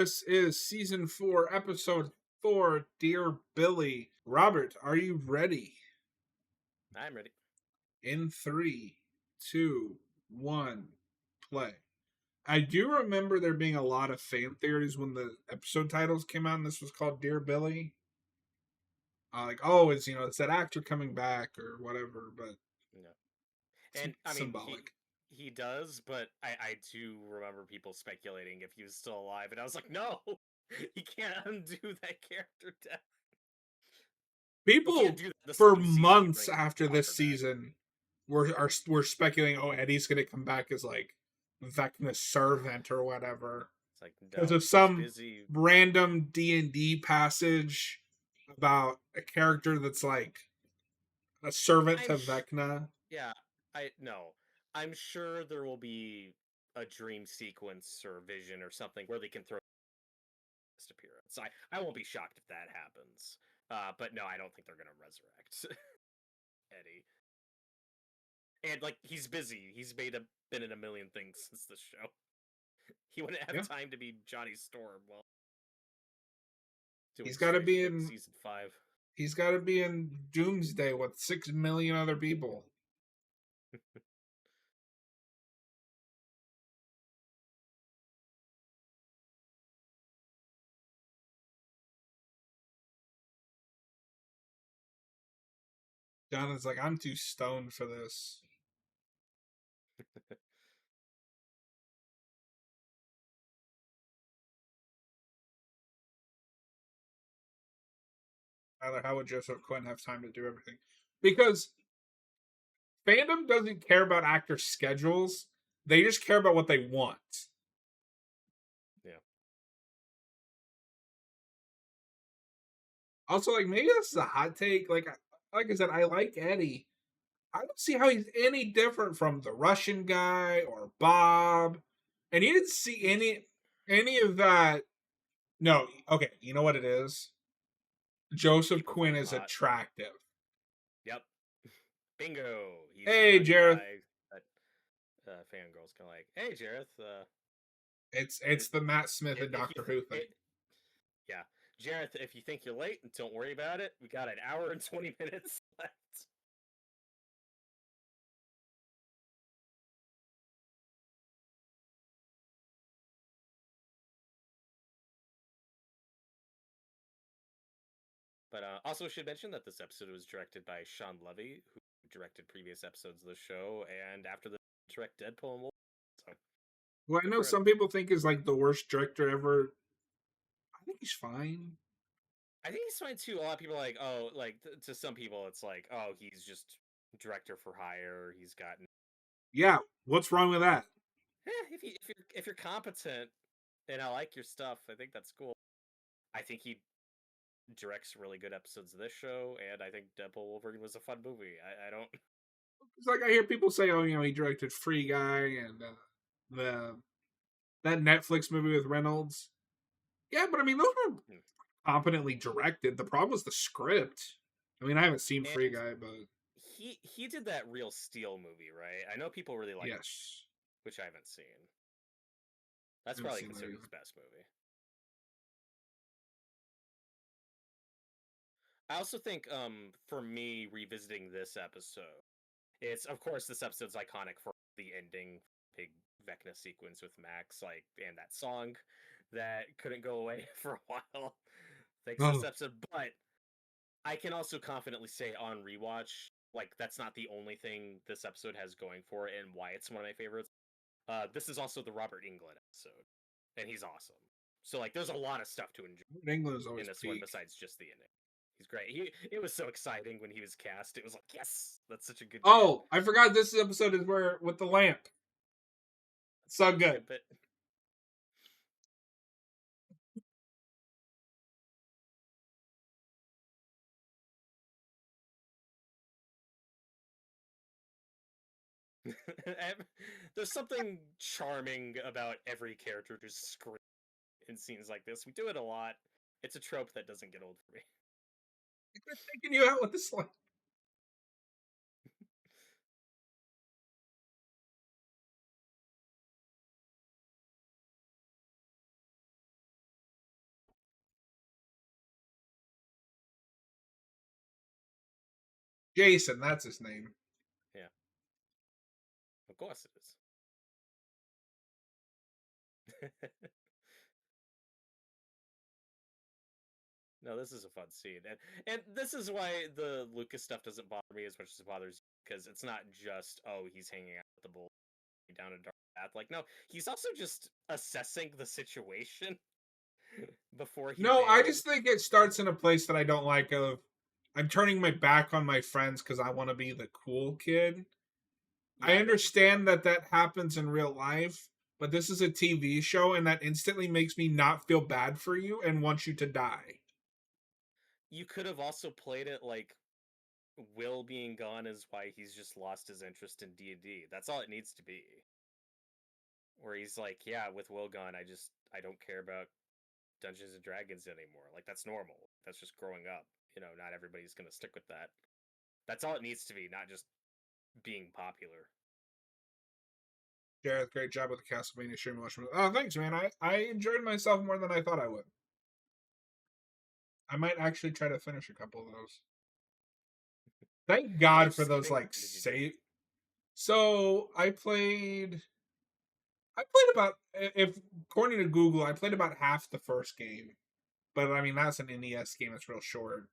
This is season 4, episode 4, Dear Billy. Robert, are you ready? I'm ready. In 3, 2, 1, play. I do remember there being a lot of fan theories when the episode titles came out and this was called Dear Billy. It's that actor coming back or whatever, but No. it's And I mean symbolic. he does, but I do remember people speculating if he was still alive, and I was like, no, he can't undo that character death. He can't People do that the for second season and months bring after this Hopper back. season were speculating, oh, Eddie's gonna come back as like Vecna's servant or whatever. It's like, Because no, of he's some busy. random D&D passage about a character that's like a servant I'm to Vecna. yeah, I no. I'm sure there will be a dream sequence or vision or something where they can throw this appearance. I won't be shocked if that happens. But no, I don't think they're gonna resurrect Eddie. And like he's busy. Been in a million things since this show. He wouldn't have Yeah. time to be Johnny Storm while doing He's gotta Stranger be Things in season 5. he's gotta be in Doomsday with 6 million other people. Jonathan's like, I'm too stoned for this. Tyler, how would Joseph Quinn have time to do everything? Because fandom doesn't care about actor schedules. They just care about what they want. Yeah. Also, like maybe this is a hot take. Like I said, I like Eddie. I don't see how he's any different from the Russian guy or Bob. And you didn't see any of that. No, okay, you know what it is? Joseph People think Quinn he's is hot. attractive. Yep. Bingo. He's a Hey, young Jareth. guy that fangirls kind of like, hey, Jareth. It's the Matt Smith and If you Doctor Who thing. yeah, Jareth, if you think you're late, don't worry about it. We got an hour and 20 minutes left. But also should mention that this episode was directed by Sean Levy, who directed previous episodes of the show, and after the direct Deadpool and Wolverine. So Well, I good know for him. some people think is like the worst director ever. I think he's fine. I think he's fine too. A lot of people are like, oh, like to some people, it's like, oh, he's just director for hire. He's gotten. Yeah, what's wrong with that? If you're competent and I like your stuff, I think that's cool. I think he directs really good episodes of this show, and I think Deadpool Wolverine was a fun movie. I don't. It's like I hear people say, "Oh, he directed Free Guy and the that Netflix movie with Reynolds." Yeah, but I mean, those were Hmm. competently directed. The problem was the script. I mean, I haven't seen Free And Guy, but he did that Real Steel movie, right? I know people really like, yes, which I haven't seen. I That's haven't probably seen that considered either. his best movie. I also think, for me, revisiting this episode, it's of course this episode's iconic for the ending big Vecna sequence with Max, like, and that song that couldn't go away for a while thanks to this Oh, episode. But I can also confidently say on rewatch, like that's not the only thing this episode has going for it, and why it's one of my favorites. This is also the Robert Englund episode, and he's awesome. So like, there's a lot of stuff to enjoy England is in always this one peak. besides just the ending. He's great. It was so exciting when he was cast. It was like, yes, that's such a good get. Oh, I forgot this episode is where with the lamp. So It's a good. good bit. There's something charming about every character just scream in scenes like this. We do it a lot. It's a trope that doesn't get old for me. They're taking you out with this lamp. Jason, that's his name. Yeah, of course it is. No, this is a fun scene, and this is why the Lucas stuff doesn't bother me as much as it bothers you, because it's not just, oh, he's hanging out with the bull down a dark path. Like, no, he's also just assessing the situation before he No, I bails. just think it starts in a place that I don't like. Of I'm turning my back on my friends because I want to be the cool kid. Yeah, I I know what you're saying. understand that that happens in real life, but this is a TV show, and that instantly makes me not feel bad for you and want you to die. You could have also played it like Will being gone is why he's just lost his interest in D&D. That's all it needs to be. Where he's like, yeah, with Will gone, I don't care about Dungeons and Dragons anymore. Like that's normal. That's just growing up. Not everybody's gonna stick with that. That's all it needs to be, not just being popular. Gareth, great job with the Castlevania stream. Oh, thanks, man. I enjoyed myself more than I thought I would. I might actually try to finish a couple of those. Thank How God much for those skipping like did you do? save. So I played about, if according to Google, I played about half the first game. But I mean that's an NES game, it's real short.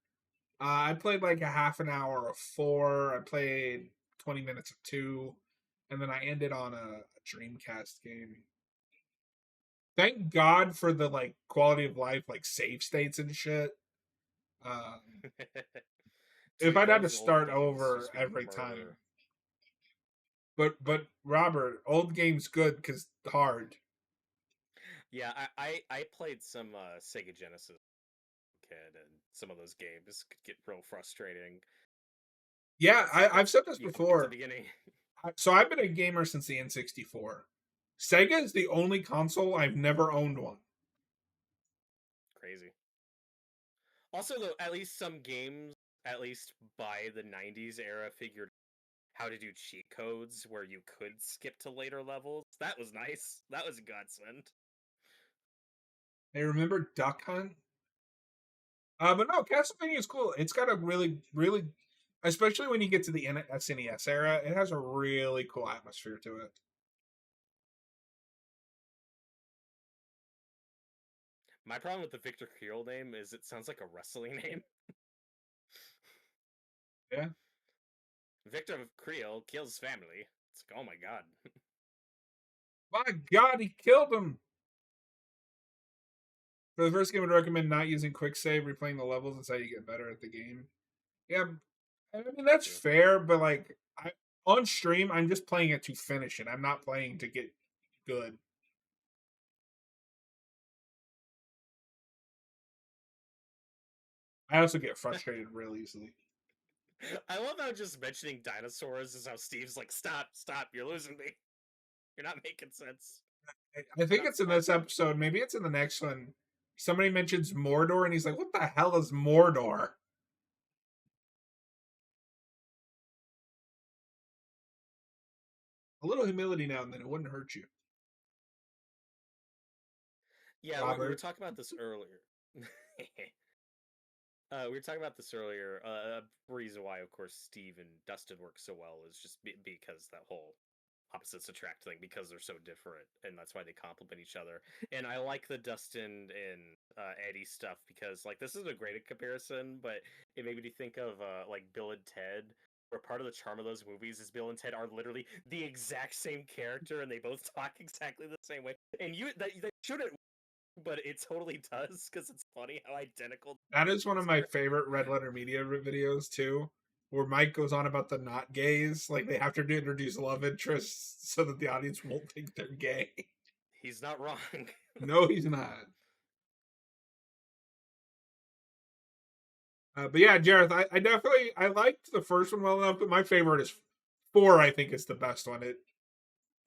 I played like a half an hour of four. I played 20 minutes of two, and then I ended on a Dreamcast game. Thank God for the like quality of life, like save states and shit. Um, if Dude, I'd had to those old start games over used to be every time, murder. but Robert, old games good because hard. Yeah, I played some Sega Genesis kid, and some of those games could get real frustrating. Yeah, It's like I've said this you come back to the before. beginning. So I've been a gamer since the N64. Sega is the only console I've never owned one. Crazy. Also, though, at least some games, at least by the '90s era, figured how to do cheat codes where you could skip to later levels. That was nice. That was a godsend. I remember Duck Hunt. But no, Castlevania is cool. It's got a really, really, especially when you get to the SNES era, it has a really cool atmosphere to it. My problem with the Victor Creel name is it sounds like a wrestling name. Yeah. Victor Creel kills family. It's like, oh my god. My God, he killed him. For the first game, I'd recommend not using quick save. Replaying the levels. That's how you get better at the game. Yeah, I mean that's True. fair, but like on stream, I'm just playing it to finish it. I'm not playing to get good. I also get frustrated real easily. I love how just mentioning dinosaurs is how Steve's like, stop, stop, you're losing me. You're not making sense. I You're think not it's in this fun. episode. Maybe it's in the next one. Somebody mentions Mordor, and he's like, "What the hell is Mordor?" A little humility now and then, it wouldn't hurt you, Yeah, we were Robert. talking about this earlier. We were talking about this earlier. A reason why, of course, Steve and Dustin work so well is just because that whole opposites attract thing, because they're so different, and that's why they complement each other. And I like the Dustin and Eddie stuff because, like, this is a great comparison, but it made me think of like Bill and Ted. Where part of the charm of those movies is Bill and Ted are literally the exact same character, and they both talk exactly the same way. And that shouldn't, but it totally does because it's funny how identical That is one of those my characters. favorite Red Letter Media videos too, where Mike goes on about the not gays. Like they have to introduce love interests so that the audience won't think they're gay. He's not wrong. No, he's not. But yeah, Jareth, I definitely I liked the first one well enough, but my favorite is four. I think is the best one.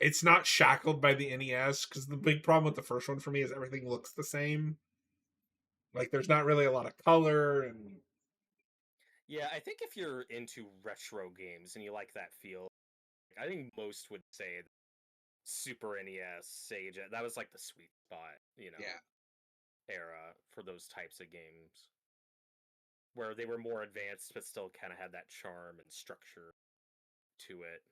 It's not shackled by the NES because the big problem with the first one for me is everything looks the same. Like there's not really a lot of color and Yeah, I think if you're into retro games and you like that feel, I think most would say Super NES, Sega, that was like the sweet spot, yeah. era for those types of games. where they were more advanced but still kind of had that charm and structure to it.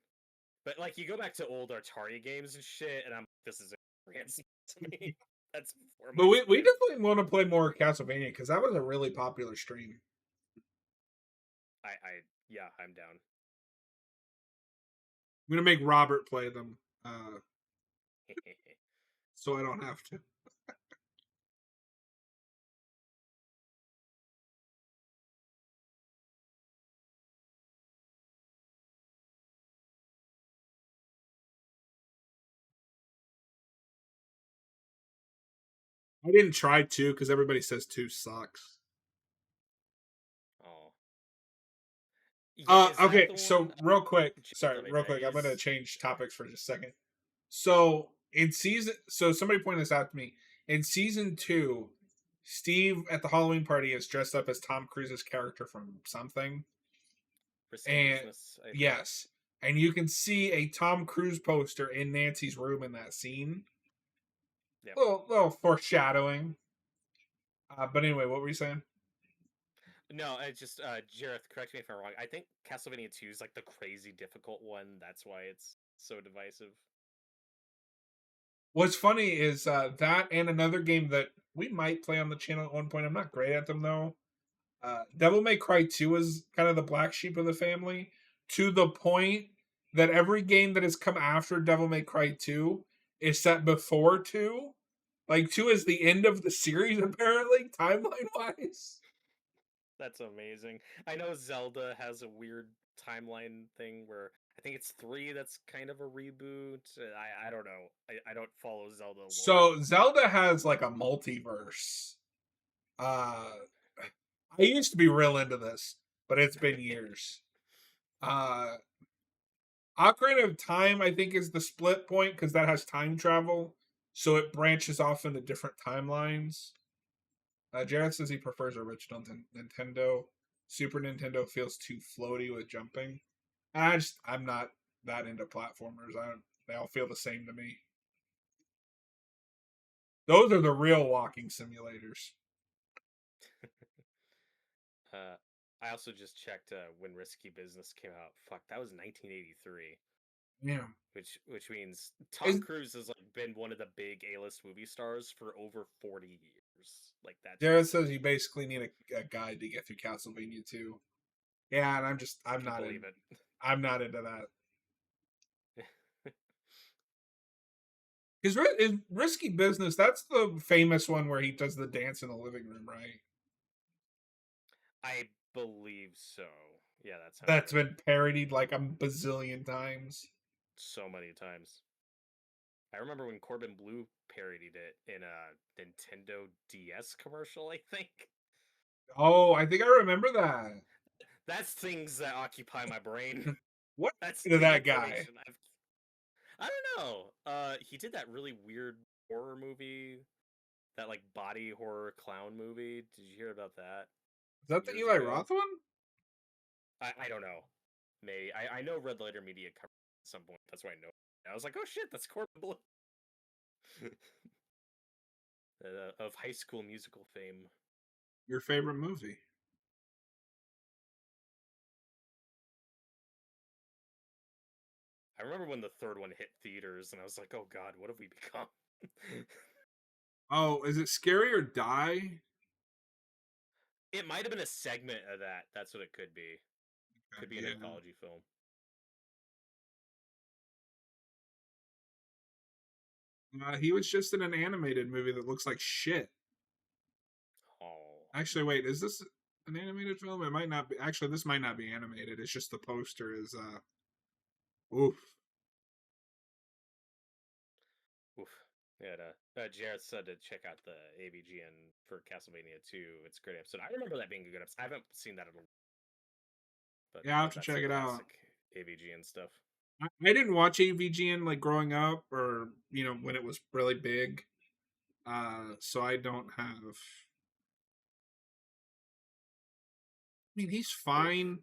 But like you go back to old Atari games and shit, and I'm this is incomprehensible to me. That's before But my we time. definitely want to play more Castlevania because that was a really popular stream. I yeah, I'm down. I'm gonna make Robert play them, so I don't have to. I didn't try two because everybody says two sucks. Oh yeah, is that Okay, the one? so real quick, Jeez, sorry, let me real check. quick, I'm gonna Is change topics for just a second. So in season, so somebody pointed this out to me. In season two, Steve at the Halloween party is dressed up as Tom Cruise's character from something, risky and business? I think. yes, and you can see a Tom Cruise poster in Nancy's room in that scene. Yep. Little foreshadowing. But anyway, what were you saying? No, I just Jareth, correct me if I'm wrong. I think Castlevania 2 is like the crazy difficult one. That's why it's so divisive. What's funny is that and another game that we might play on the channel at one point. I'm not great at them though. Devil May Cry 2 is kind of the black sheep of the family to the point that every game that has come after Devil May Cry 2 is set before 2. Like 2 is the end of the series apparently, timeline wise. That's amazing. I know Zelda has a weird timeline thing where I think it's 3 that's kind of a reboot. I don't know. I don't follow Zelda lore. So Zelda has like a multiverse. Uh I used to be real into this, but it's been years. Uh Ocarina of Time, I think, is the split point because that has time travel, so it branches off into different timelines. Jared says he prefers original Nintendo. Super Nintendo feels too floaty with jumping. I'm not that into platformers. They all feel the same to me. Those are the real walking simulators. Uh, I also just checked when Risky Business came out. Fuck, that was 1983, Yeah. which means Tom Is Cruise has like been one of the big A-list movie stars for over 40 years. Like that's Jared insane. says you basically need a guide to get through Castlevania 2. Yeah, and I can believe it. I'm not into that. His risky business. That's the famous one where he does the dance in the living room, right? I believe so. Yeah, that sounds That's right. been parodied like a bazillion times. So many times. I remember when Corbin Blue parodied it in a Nintendo DS commercial, I think. Oh, I think I remember that. That's things that occupy my brain. What That's happened to the that guy? information I've I don't know. He did that really weird horror movie, that like body horror clown movie. Did you hear about that Is that the years Eli ago? Roth one? I don't know. May I know Red Letter Media covered it at some point. That's why I know. I was like, oh shit, that's Corbin Blue of High School Musical fame. Your favorite movie? I remember when the third one hit theaters, and I was like, oh god, what have we become? Oh, is it Scary or Die? It might have been a segment of that. That's what it could be. Could be an Yeah. anthology film. He was just in an animated movie that looks like shit. Oh, Actually, wait, is this an animated film? It might not be. Actually, this might not be animated. It's just the poster is oof. oof. Yeah, Jared said to check out the AVGN for Castlevania 2. It's a great episode. I remember that being a good episode. I haven't seen that in a but Yeah, I'll have to that's check some it out. classic AVGN stuff. I didn't watch AVGN like growing up or when it was really big. So I don't have. I mean, he's Oof. fine.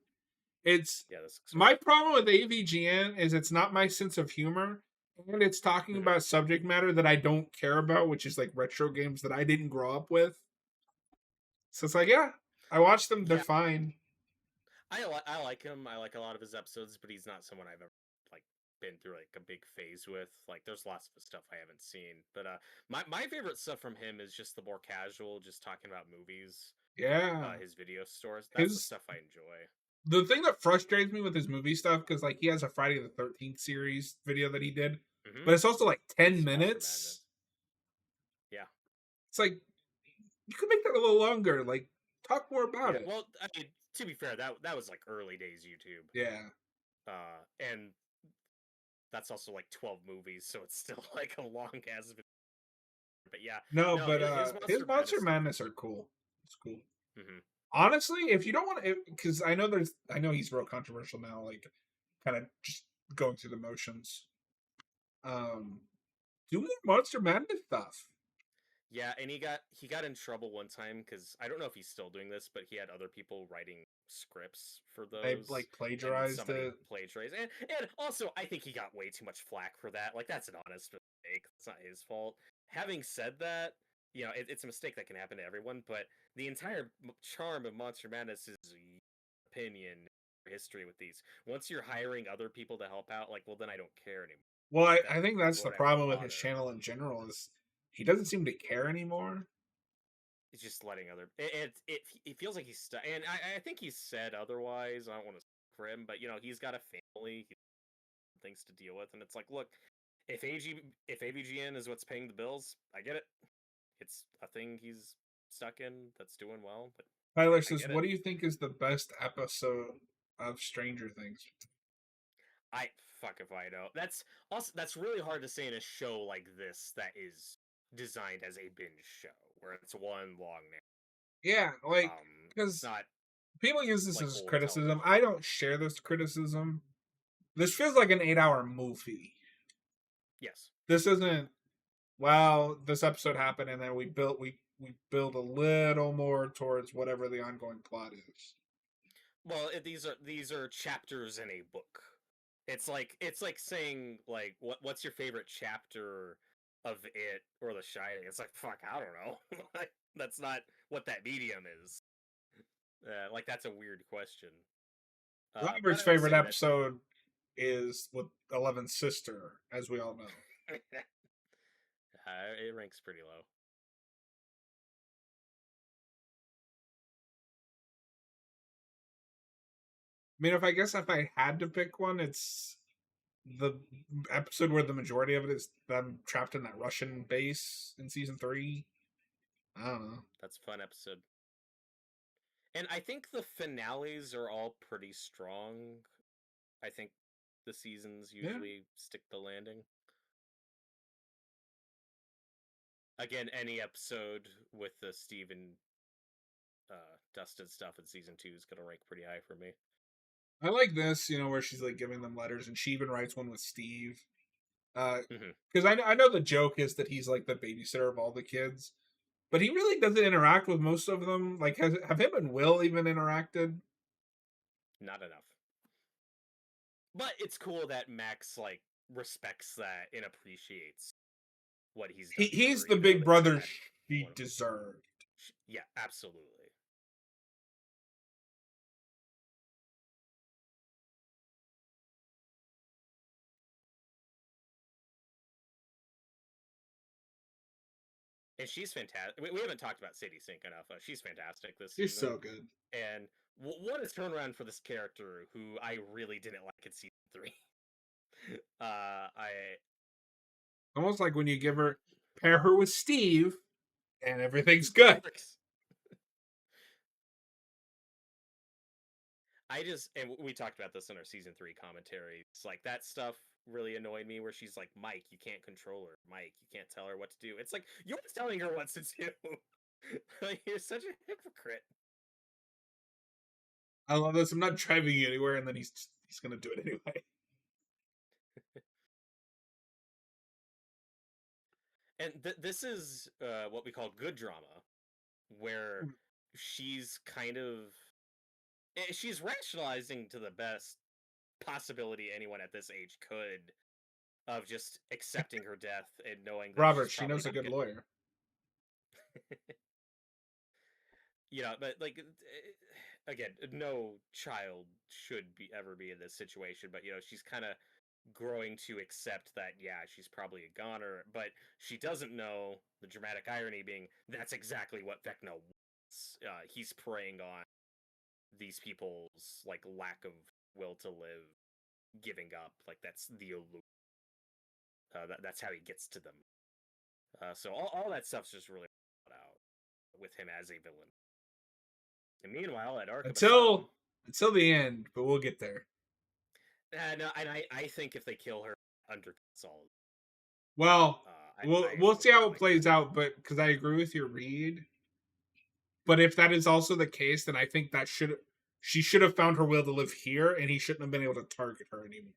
It's Yeah, this looks my rough. problem with AVGN is it's not my sense of humor, and it's talking Mhm. about subject matter that I don't care about, which is like retro games that I didn't grow up with. So it's like, yeah. I watched them. They're Yeah, fine. I like him. I like a lot of his episodes, but he's not someone I've ever like been through like a big phase with. Like there's lots of stuff I haven't seen, but my favorite stuff from him is just the more casual, just talking about movies. Yeah, His video stores. That's the his stuff I enjoy. the thing that frustrates me with his movie stuff because like he has a Friday the 13th series video that he did, Hmm. but it's also like 10 It's Monster minutes. Madness. Yeah, It's like you could make that a little longer. Like talk more about yeah. it. Well, I mean, to be fair, that was like early days YouTube. Yeah. And that's also like 12 movies, so it's still like a long ass. But yeah, No, no, but his his Monster Monster Madness stuff Madness is are really cool. cool. It's cool. Hmm. Honestly, if you don't want to, because I know he's real controversial now, like kind of just going through the motions. Um, do more Monster Madness stuff. Yeah, and he got in trouble one time because I don't know if he's still doing this, but he had other people writing scripts for They those, like and then plagiarized somebody it. plagiarized. And also, I think he got way too much flack for that. Like that's an honest mistake. It's not his fault. Having said that, it's a mistake that can happen to everyone. But the entire charm of Monster Madness is opinion history with these. Once you're hiring other people to help out, like, well, then I don't care anymore. Well, Like I that, think that's the won't have to problem with his bother. channel in general is he doesn't seem to care anymore. It's just letting other it feels like he's stuck, and I think he's said otherwise. I don't want to for him, but he's got a family, things to deal with, and it's like, look, if AVGN is what's paying the bills, I get it. It's a thing he's stuck in that's doing well, but Tyler I says, get "What it. do you think is the best episode of Stranger Things?" I fuck if I know. That's really hard to say in a show like this that is designed as a binge show where it's one long Yeah, narrative. like It's because not people use this like as old criticism. television. I don't share this criticism. This feels like an 8-hour movie. Yes. This isn't. Well, this episode happened, and then we build a little more towards whatever the ongoing plot is. Well, these are chapters in a book. It's like saying like what's your favorite chapter of it or The Shining? It's like fuck, I don't know. Like, that's not what that medium is. Like that's a weird question. But Robert's I would favorite say that episode is with Eleven's sister, as we all know. it ranks pretty low. I mean, if I had to pick one, it's the episode where the majority of it is them trapped in that Russian base in season 3. I don't know. That's a fun episode. And I think the finales are all pretty strong. I think the seasons Yeah, usually stick the landing. Again, any episode with the Steve and Dustin stuff in season 2 is gonna rank pretty high for me. I like this. Where she's like giving them letters, and she even writes one with Steve. Hmm. Because I know the joke is that he's like the babysitter of all the kids, but he really doesn't interact with most of them. Like, have him and Will even interacted? Not enough, but it's cool that Max like respects that and appreciates what he's done for He's her, the even though big that he's brother had she one. deserved. Yeah, absolutely. And she's fantastic. We haven't talked about Sadie Sink enough. She's fantastic this He's season. so good. And what a turnaround for this character who I really didn't like in season 3. I Almost like when you give her pair her with Steve, and everything's it good. works. I just and we talked about this in our season 3 commentary. It's like that stuff really annoyed me where she's like, Mike, you can't control her. Mike, you can't tell her what to do. It's like you're telling her what to do. Like you're such a hypocrite. I love this. I'm not driving you anywhere, and then he's gonna do it anyway. And this is what we call good drama, where she's kind of she's rationalizing to the best possibility anyone at this age could of just accepting her death and knowing that she's Robert, she probably knows a not good good. lawyer. but like again, no child should be ever be in this situation, but she's kind of growing to accept that she's probably a goner, but she doesn't know the dramatic irony being that's exactly what Vecna wants. He's preying on these people's like lack of will to live, giving up. Like that's the illusion. That's how he gets to them. So all that stuff's just really out with him as a villain. And meanwhile, at Arkham Asylum, Until the end, but we'll get there. no, and I think if they kill her, undercuts all. Well, I we'll see really how don't it like that. plays out, but because I agree with your read. But if that is also the case, then I think that she should have found her will to live here, and he shouldn't have been able to target her anymore.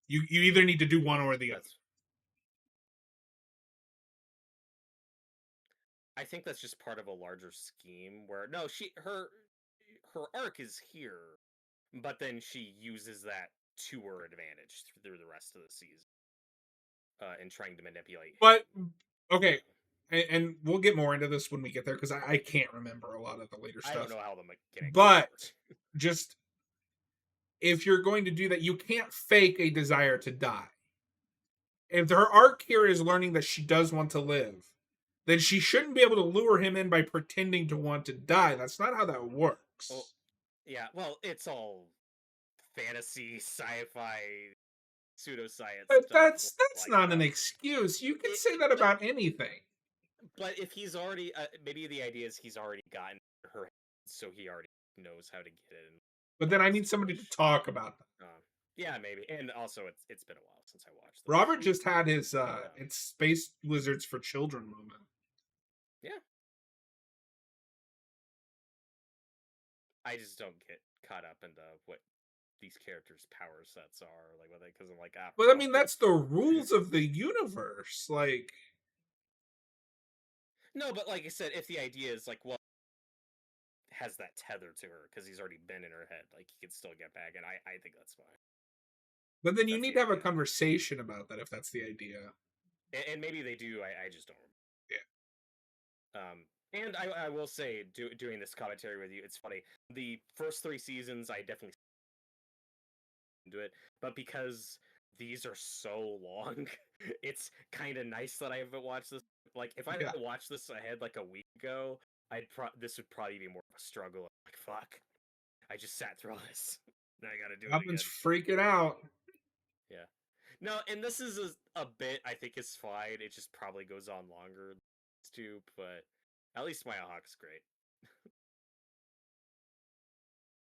You either need to do one or the other. That's I think that's just part of a larger scheme where no, her arc is here, but then she uses that to her advantage through the rest of the season, in trying to manipulate him. But okay, and we'll get more into this when we get there because I can't remember a lot of the later I don't stuff. know how the mechanics But work. just if you're going to do that, you can't fake a desire to die. If her arc here is learning that she does want to live, then she shouldn't be able to lure him in by pretending to want to die. That's not how that Well, works. yeah, well, it's all fantasy, sci-fi, pseudoscience But stuff that's like not an that. excuse. You can It, say that but about anything. but if he's already maybe the idea is he's already gotten her, so he already knows how to get it and But then like I this need somebody to foolish. talk about that. Yeah, maybe, and also it's been a while since I watched this, Robert just had his but it's Space Wizards for Children moment. yeah, I just don't get caught up into what these characters' power sets are, like what they because I'm like But I well, mean that's the rules of the universe. Like no, but like I said, if the idea is like well has that tether to her because he's already been in her head, like he can still get back, and I think that's fine. but then you That's need the to have a idea, conversation about that if that's the idea. and maybe they do. I just don't. Yeah. And I will say, doing this commentary with you, it's funny. The first three seasons, I definitely into it, but because these are so long, it's kind of nice that I haven't watched this. Like, if I Yeah. had watched this ahead like a week ago, this would probably be more of a struggle. Like, fuck, I just sat through all this. Now I gotta do it Robin's again. freaking out. Yeah. No, and this is a bit I think is fine. It just probably goes on longer too, but at least Maya Hawk's great.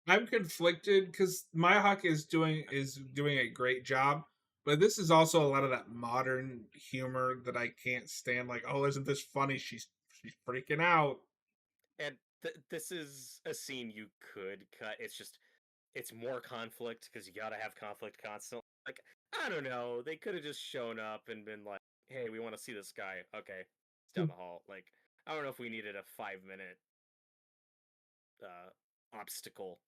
I'm conflicted because Myhawk is doing a great job, but this is also a lot of that modern humor that I can't stand. Like, oh, isn't this funny? She's freaking out. And this is a scene you could cut. It's just it's more conflict because you gotta have conflict constantly. Like I don't know, they could have just shown up and been like, "Hey, we want to see this guy." Okay, it's down the hall. Like I don't know if we needed a 5 minute obstacle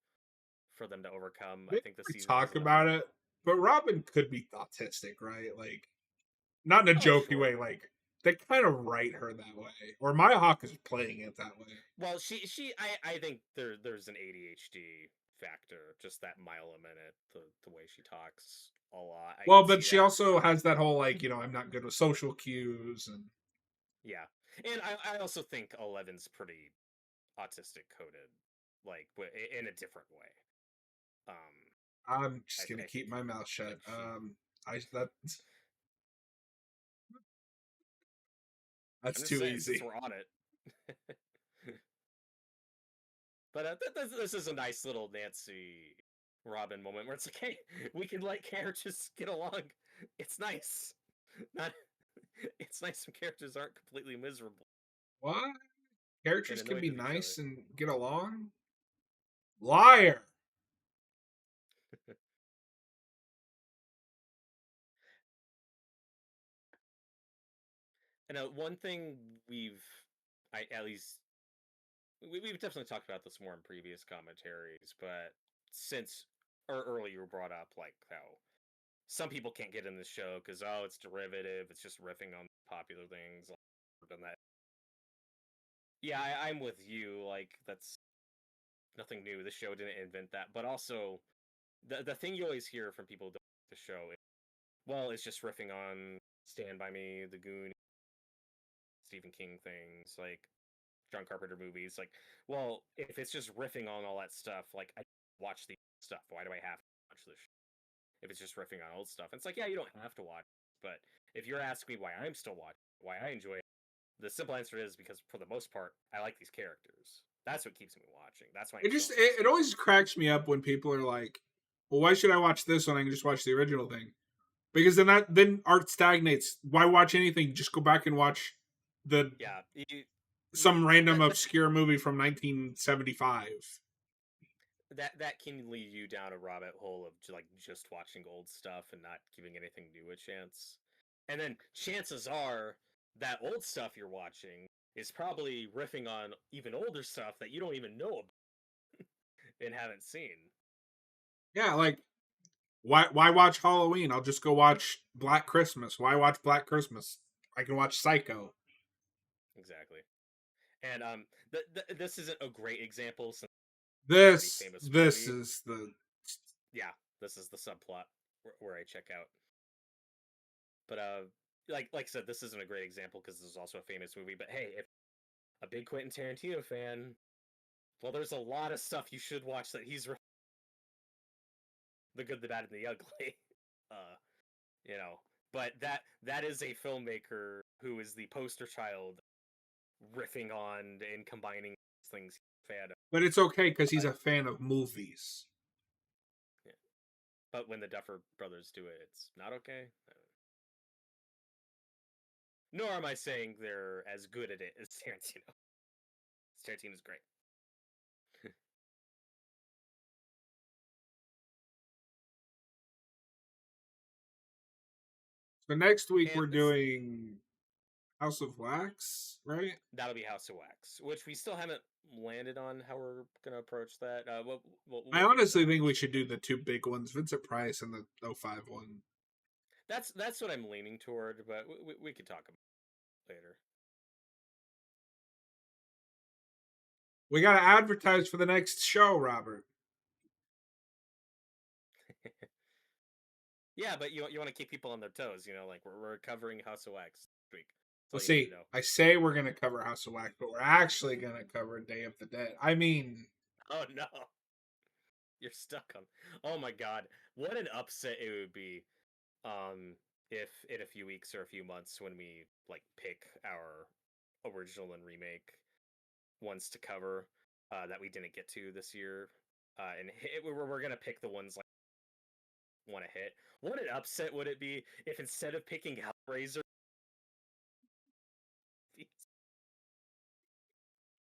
for them to overcome. I They think the never season was talk enough. about it, but Robin could be autistic, right? Like, not in a Oh jokey sure. way. Like, they kind of write her that way, or Myhawk is playing it that way. Well, I think there's an ADHD factor, just that mile a minute, the way she talks a lot. I Well, could but see she that. also has that whole like, I'm not good with social cues, and Yeah, and I also think Eleven's pretty autistic coded, like in a different way. Um, I'm just gonna I keep think my mouth shut. that she. I that I'm that's just too saying since easy. we're on it. But this is a nice little Nancy Robin moment where it's like, hey, we can let characters get along. It's nice. Not. It's nice when characters aren't completely miserable What? and Characters can annoyed be with each other. nice and get along? Liar. And one thing I at least we've definitely talked about this more in previous commentaries, but since or earlier you brought up like how some people can't get in the show because it's derivative, it's just riffing on popular things. I've done that. Yeah, I'm with you. Like that's nothing new. The show didn't invent that, but also the thing you always hear from people that the show, well, it's just riffing on Stand by Me, The Goon, Stephen King things, like John Carpenter movies. Like, well, if it's just riffing on all that stuff, like I watch the stuff. Why do I have to watch this? If it's just riffing on old stuff, and it's like, yeah, you don't have to watch. But if you're asking me why I'm still watching, why I enjoy it, the simple answer is because for the most part, I like these characters. That's what keeps me watching. That's why I'm It still just it invested. always cracks me up when people are like, "Well, why should I watch this when I can just watch the original thing?" Because then art stagnates. Why watch anything? Just go back and watch the Yeah, some random that obscure movie from 1975. that can lead you down a rabbit hole of like just watching old stuff and not giving anything new a chance. And then chances are that old stuff you're watching is probably riffing on even older stuff that you don't even know about and haven't seen. Yeah, like why watch Halloween? I'll just go watch Black Christmas. Why watch Black Christmas? I can watch Psycho. Exactly. And this isn't a great example since it's a pretty This famous this movie. is the Yeah, this is the subplot where I check out. But like I said, this isn't a great example because this is also a famous movie. But hey, if a big Quentin Tarantino fan, well, there's a lot of stuff you should watch that he's the good, the bad, and the ugly. Uh, you know, but that is a filmmaker who is the poster child riffing on and combining things he's a fan of. but it's okay because he's But a fan of movies. yeah. But when the Duffer Brothers do it, it's not okay. Nor am I saying they're as good at it as Tarantino. Tarantino's great. So next week And we're doing House of Wax, right? that'll be House of Wax, which we still haven't landed on how we're gonna approach that. I We'll figure that honestly out think we should eventually. do the two big ones, Vincent Price and the '05 one. That's what I'm leaning toward, but we could talk about it later. We got to advertise for the next show, Robert. Yeah, but you want to keep people on their toes, you know, like we're covering House of Wax this week. That's Well, all you need to see, know. I say we're going to cover House of Wax, but we're actually going to cover Day of the Dead. I mean, Oh no, you're stuck on. Oh my god, what an upset it would be, um, if in a few weeks or a few months when we like pick our original and remake ones to cover, that we didn't get to this year, and we're gonna pick the ones like want to hit. What an upset would it be if instead of picking Hellraiser,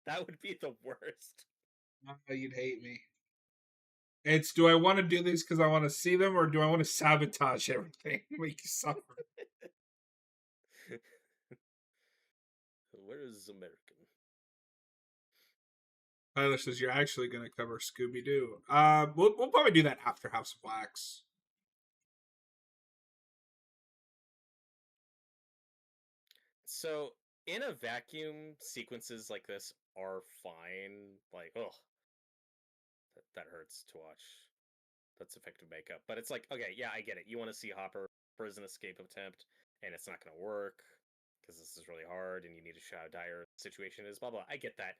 that would be the worst. you'd hate me. It's do I want to do these because I want to see them, or do I want to sabotage everything, make you suffer? Where is American? Tyler says you're actually going to cover Scooby Doo. We'll probably do that after House of Wax. So in a vacuum, sequences like this are fine. Like, oh, that hurts to watch. That's effective makeup. But it's like, okay, yeah, I get it. You want to see Hopper prison escape attempt, and it's not going to work because this is really hard, and you need to show how dire the situation is. Blah blah. I get that.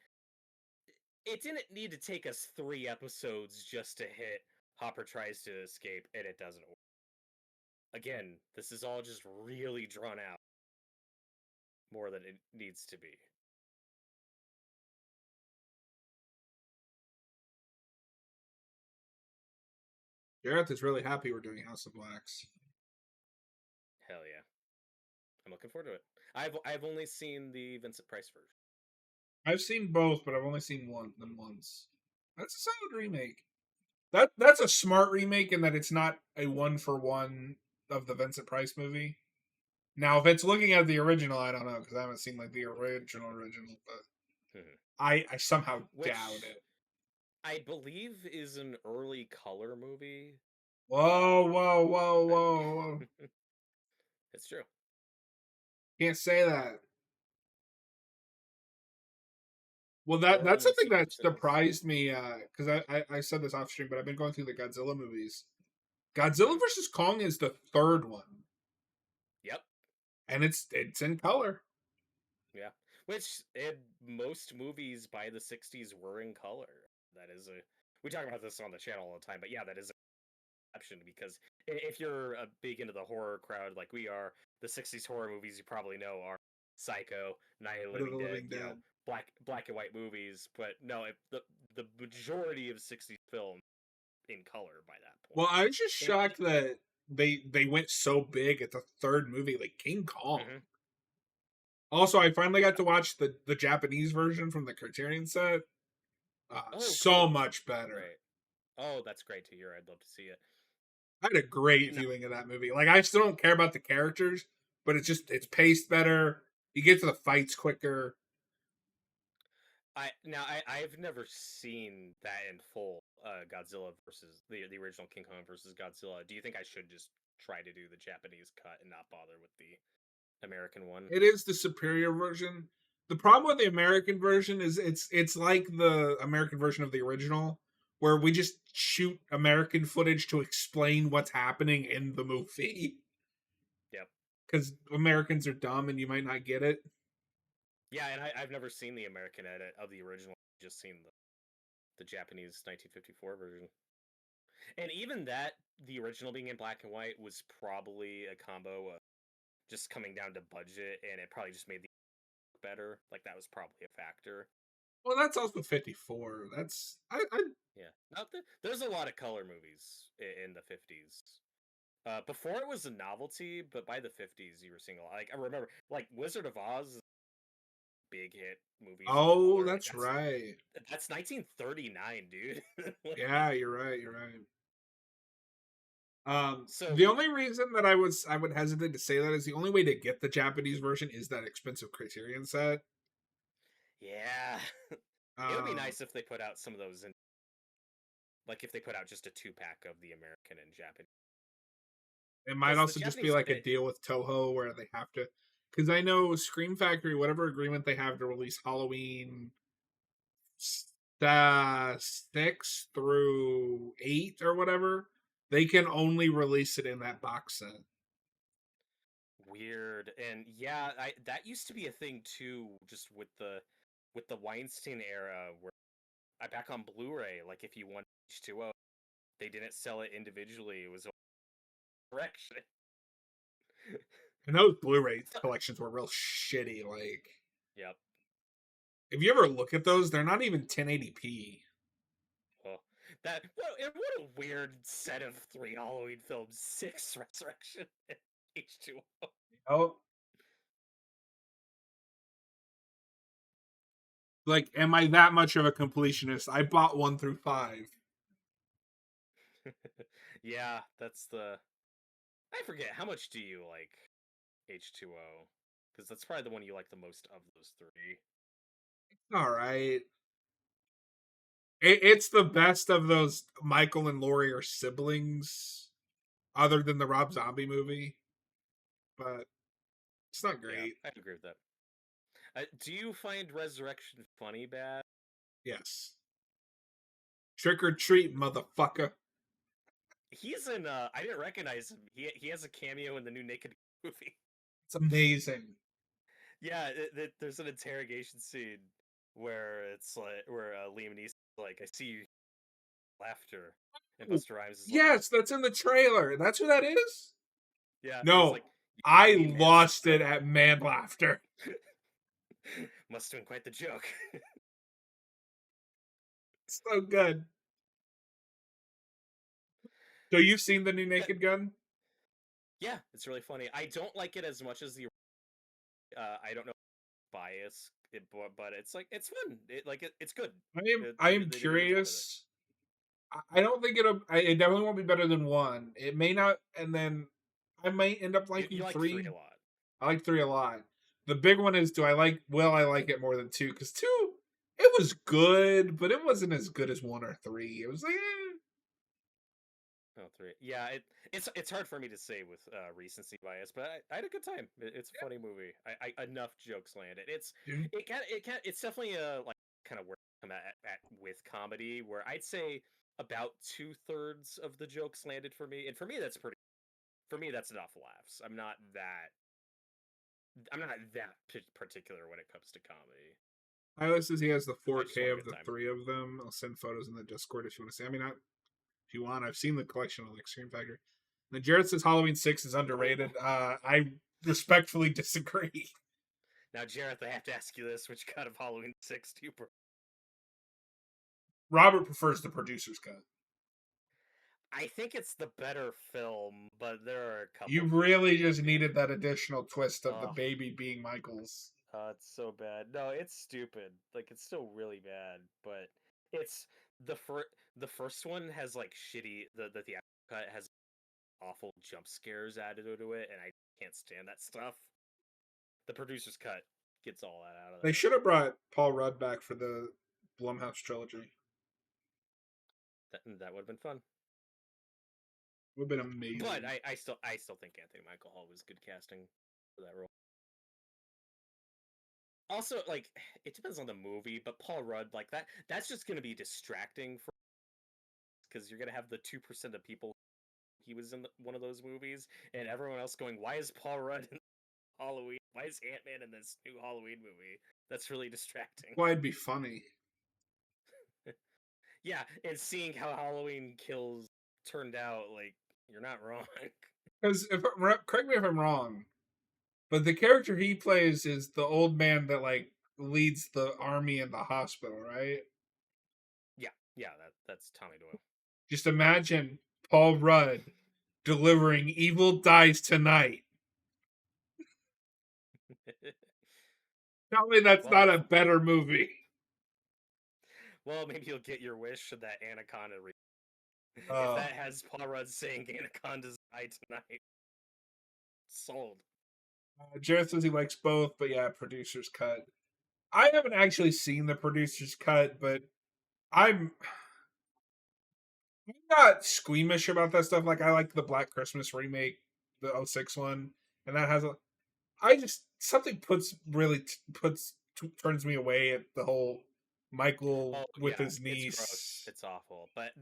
It didn't need to take us 3 episodes just to hit Hopper tries to escape, and it doesn't work. Again, this is all just really drawn out more than it needs to be. Gareth is really happy we're doing House of Wax. Hell yeah, I'm looking forward to it. I've only seen the Vincent Price version. I've seen both, but I've only seen them once. That's a solid remake. That's a smart remake in that it's not a one for one of the Vincent Price movie. Now, if it's looking at the original, I don't know because I haven't seen like the original, but Mhm. I somehow doubt Which it. I believe is an early color movie. Whoa, whoa, whoa, whoa, whoa! It's true. Can't say that. Well, Horror that's something that sequences. surprised me because I said this off stream, but I've been going through the Godzilla movies. Godzilla Mhm. versus Kong is the third one, Yep. and it's in color. Yeah. Which in most movies by the 60s were in color. That is a we talk about this on the channel all the time, but yeah, that is exception because if you're a big into the horror crowd like we are, the 60s horror movies you probably know are Psycho, Night of the Night of Living the Dead, Living Dead. black and white movies, but no, the majority of 60s film in color by that Well, point. I was just And shocked that they went so big at the third movie, like King Kong. mhm. Also, I finally got to watch the Japanese version from the Criterion set. Oh, So cool. much better. Great. Oh, that's great to hear. I'd love to see it. I had a great No, viewing of that movie. Like I still don't care about the characters, but it's paced better. You get to the fights quicker. I've never seen that in full. Godzilla versus the original King Kong versus Godzilla. Do you think I should just try to do the Japanese cut and not bother with the American one? It is the superior version. The problem with the American version is it's like the American version of the original, where we just shoot American footage to explain what's happening in the movie Yep. because Americans are dumb and you might not get it. Yeah, and I've never seen the American edit of the original. I've just seen the Japanese 1954 version. And even that, the original being in black and white was probably a combo of just coming down to budget, and it probably just made the better. Like that was probably a factor. Well, that's also 54. I Yeah. There's a lot of color movies in the 50s. Before it was a novelty, but by the 50s you were seeing a lot. Like I remember, like Wizard of Oz, big hit movies in oh, color. Like that's right. that's 1939, dude. Like, Yeah, you're right. You're right. so The only reason that I would hesitate to say that is the only way to get the Japanese version is that expensive Criterion set. yeah, it would be Um, nice if they put out some of those in, like if they put out just a 2 pack of the American and Japanese, it might because the also just be Japanese like a edit. deal with Toho where they have to, because I know Scream Factory, whatever agreement they have to release Halloween 6 through 8 or whatever, they can only release it in that box set. Weird. And yeah, I that used to be a thing too, just with the Weinstein era where I back on Blu-ray, like if you want H2O, they didn't sell it individually. It was a correction. And those Blu-ray collections were real shitty. Like, Yep. if you ever look at those, they're not even 1080p. Well, what a weird set of 3 Halloween films, 6 Resurrection and H2O. Oh, like, am I that much of a completionist? I bought 1 through 5. Yeah, that's the I forget how much do you like H2O? Because that's probably the one you like the most of those three. All right. It's the best of those. Michael and Laurie are siblings, other than the Rob Zombie movie, but it's not Yeah, great. I agree with that. Do you find Resurrection funny bad? Yes. Trick or treat, motherfucker. He's in. I didn't recognize him. He has a cameo in the new Naked movie. It's amazing. Yeah, there's an interrogation scene where it's like where Liam Neeson like I see you laughter, and Oh, Busta Rhymes is like, yes, that's in the trailer. That's who that is? yeah, he's No, like, you I mean man? lost it at man laughter. Must have been quite the joke. So good. So you've seen the new That Naked Gun? yeah, it's really funny. I don't like it as much as the. I don't know bias, but it's like it's fun. It's good. I am They did a good job with it. curious. I don't think it definitely won't be better than 1. It may not, and then I might end up You liking like 3 a 3. lot. I like 3 a lot. The big one is, do I like? Will I like it more than 2? Because 2, it was good, but it wasn't as good as 1 or 3. It was like, Oh, 3. Yeah, it's hard for me to say with recency bias, but I had a good time. It's a funny movie. I enough jokes landed. dude, It's definitely a like kind of where I come at with comedy, where I'd say about 2/3 of the jokes landed for me, and for me that's pretty. For me, that's enough laughs. I'm not that particular when it comes to comedy. Tyler says he has the I just 4K want a of good the time. three of them. I'll send photos in the Discord if you want to see. I mean, if you want, I've seen the collection on like Scream Factory. And Jared says Halloween 6 is Oh, underrated. I respectfully disagree. now Jareth, I have to ask you this: which cut of Halloween 6 do you prefer? Robert prefers the producer's cut. I think it's the better film, but there are a You couple features really just that we have. needed that additional twist of the Oh, baby being Michael's. it's so bad. No, it's stupid. Like it's still really bad, but it's the first. The first one has like shitty. The theatrical cut has awful jump scares added to it, and I can't stand that stuff. The producer's cut gets all that out of They there. should have brought Paul Rudd back for the Blumhouse trilogy. That would have been fun. Would have been But amazing. I still think Anthony Michael Hall was good casting for that role. Also, like it depends on the movie, but Paul Rudd like that's just gonna be distracting for because you're gonna have the 2% of people he was in one of those movies, and everyone else going, "Why is Paul Rudd in Halloween? Why is Ant Man in this new Halloween movie?" That's really distracting. Why it'd be funny. Yeah, and seeing how Halloween Kills turned out, like you're not wrong. Because if correct me if I'm wrong, but the character he plays is the old man that like leads the army in the hospital, right? Yeah, yeah, that's Tommy Doyle. Just imagine Paul Rudd delivering "Evil Dies Tonight." Tell me that's Well, not a better movie. well, maybe you'll get your wish of that Anaconda. If Uh, that has Paul Rudd saying Anaconda's die tonight, sold. Jared says he likes both, but yeah, producer's cut. I haven't actually seen the producer's cut, but I'm not squeamish about that stuff. Like I like the Black Christmas remake, the '06 one, and that has a. I just something turns me away at the whole Michael Oh with yeah, his it's gross. niece. It's awful. But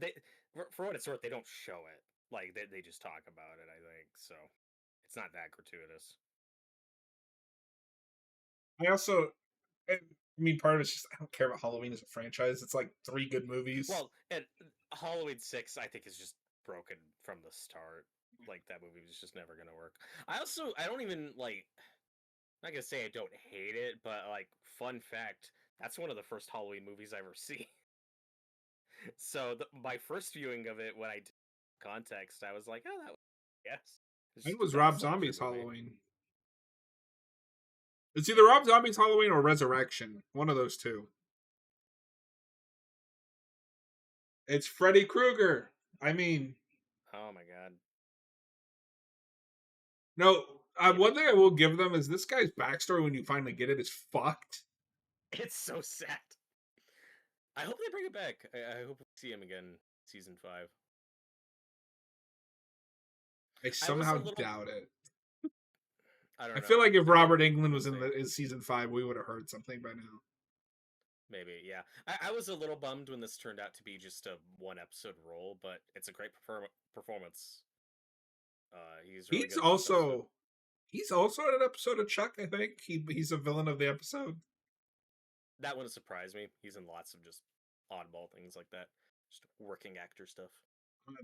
for what it's worth, they don't show it. Like they just talk about it. I think so. It's not that gratuitous. I also, I mean, part of it's just I don't care about Halloween as a franchise. It's like three good movies. Well, and Halloween 6, I think, is just broken from the start. Like that movie was just never gonna work. I don't even like. I'm not gonna say I don't hate it, but like fun fact, that's one of the first Halloween movies I ever see. So my first viewing of it, when I did context, I was like, oh, that was yes, it's It just a was dumb Rob slasher Zombie's movie. Halloween. It's either Rob Zombie's Halloween or Resurrection. One of those two. It's Freddy Krueger. I mean, Oh my god, no. yeah, One thing I will give them is this guy's backstory when you finally get it is fucked. it's so sad. I hope they bring it back. I hope we see him again, season 5. I I was a somehow little, doubt it. I I don't feel know. like if I Robert Englund we'll was see. in season 5, we would have heard something by now. Maybe, yeah. I was a little bummed when this turned out to be just a one episode role, but it's a great performance. He's really He's good in this episode. also he's also in an episode of Chuck. I think he's a villain of the episode. That wouldn't surprise me. He's in lots of just oddball things like that, just working actor stuff.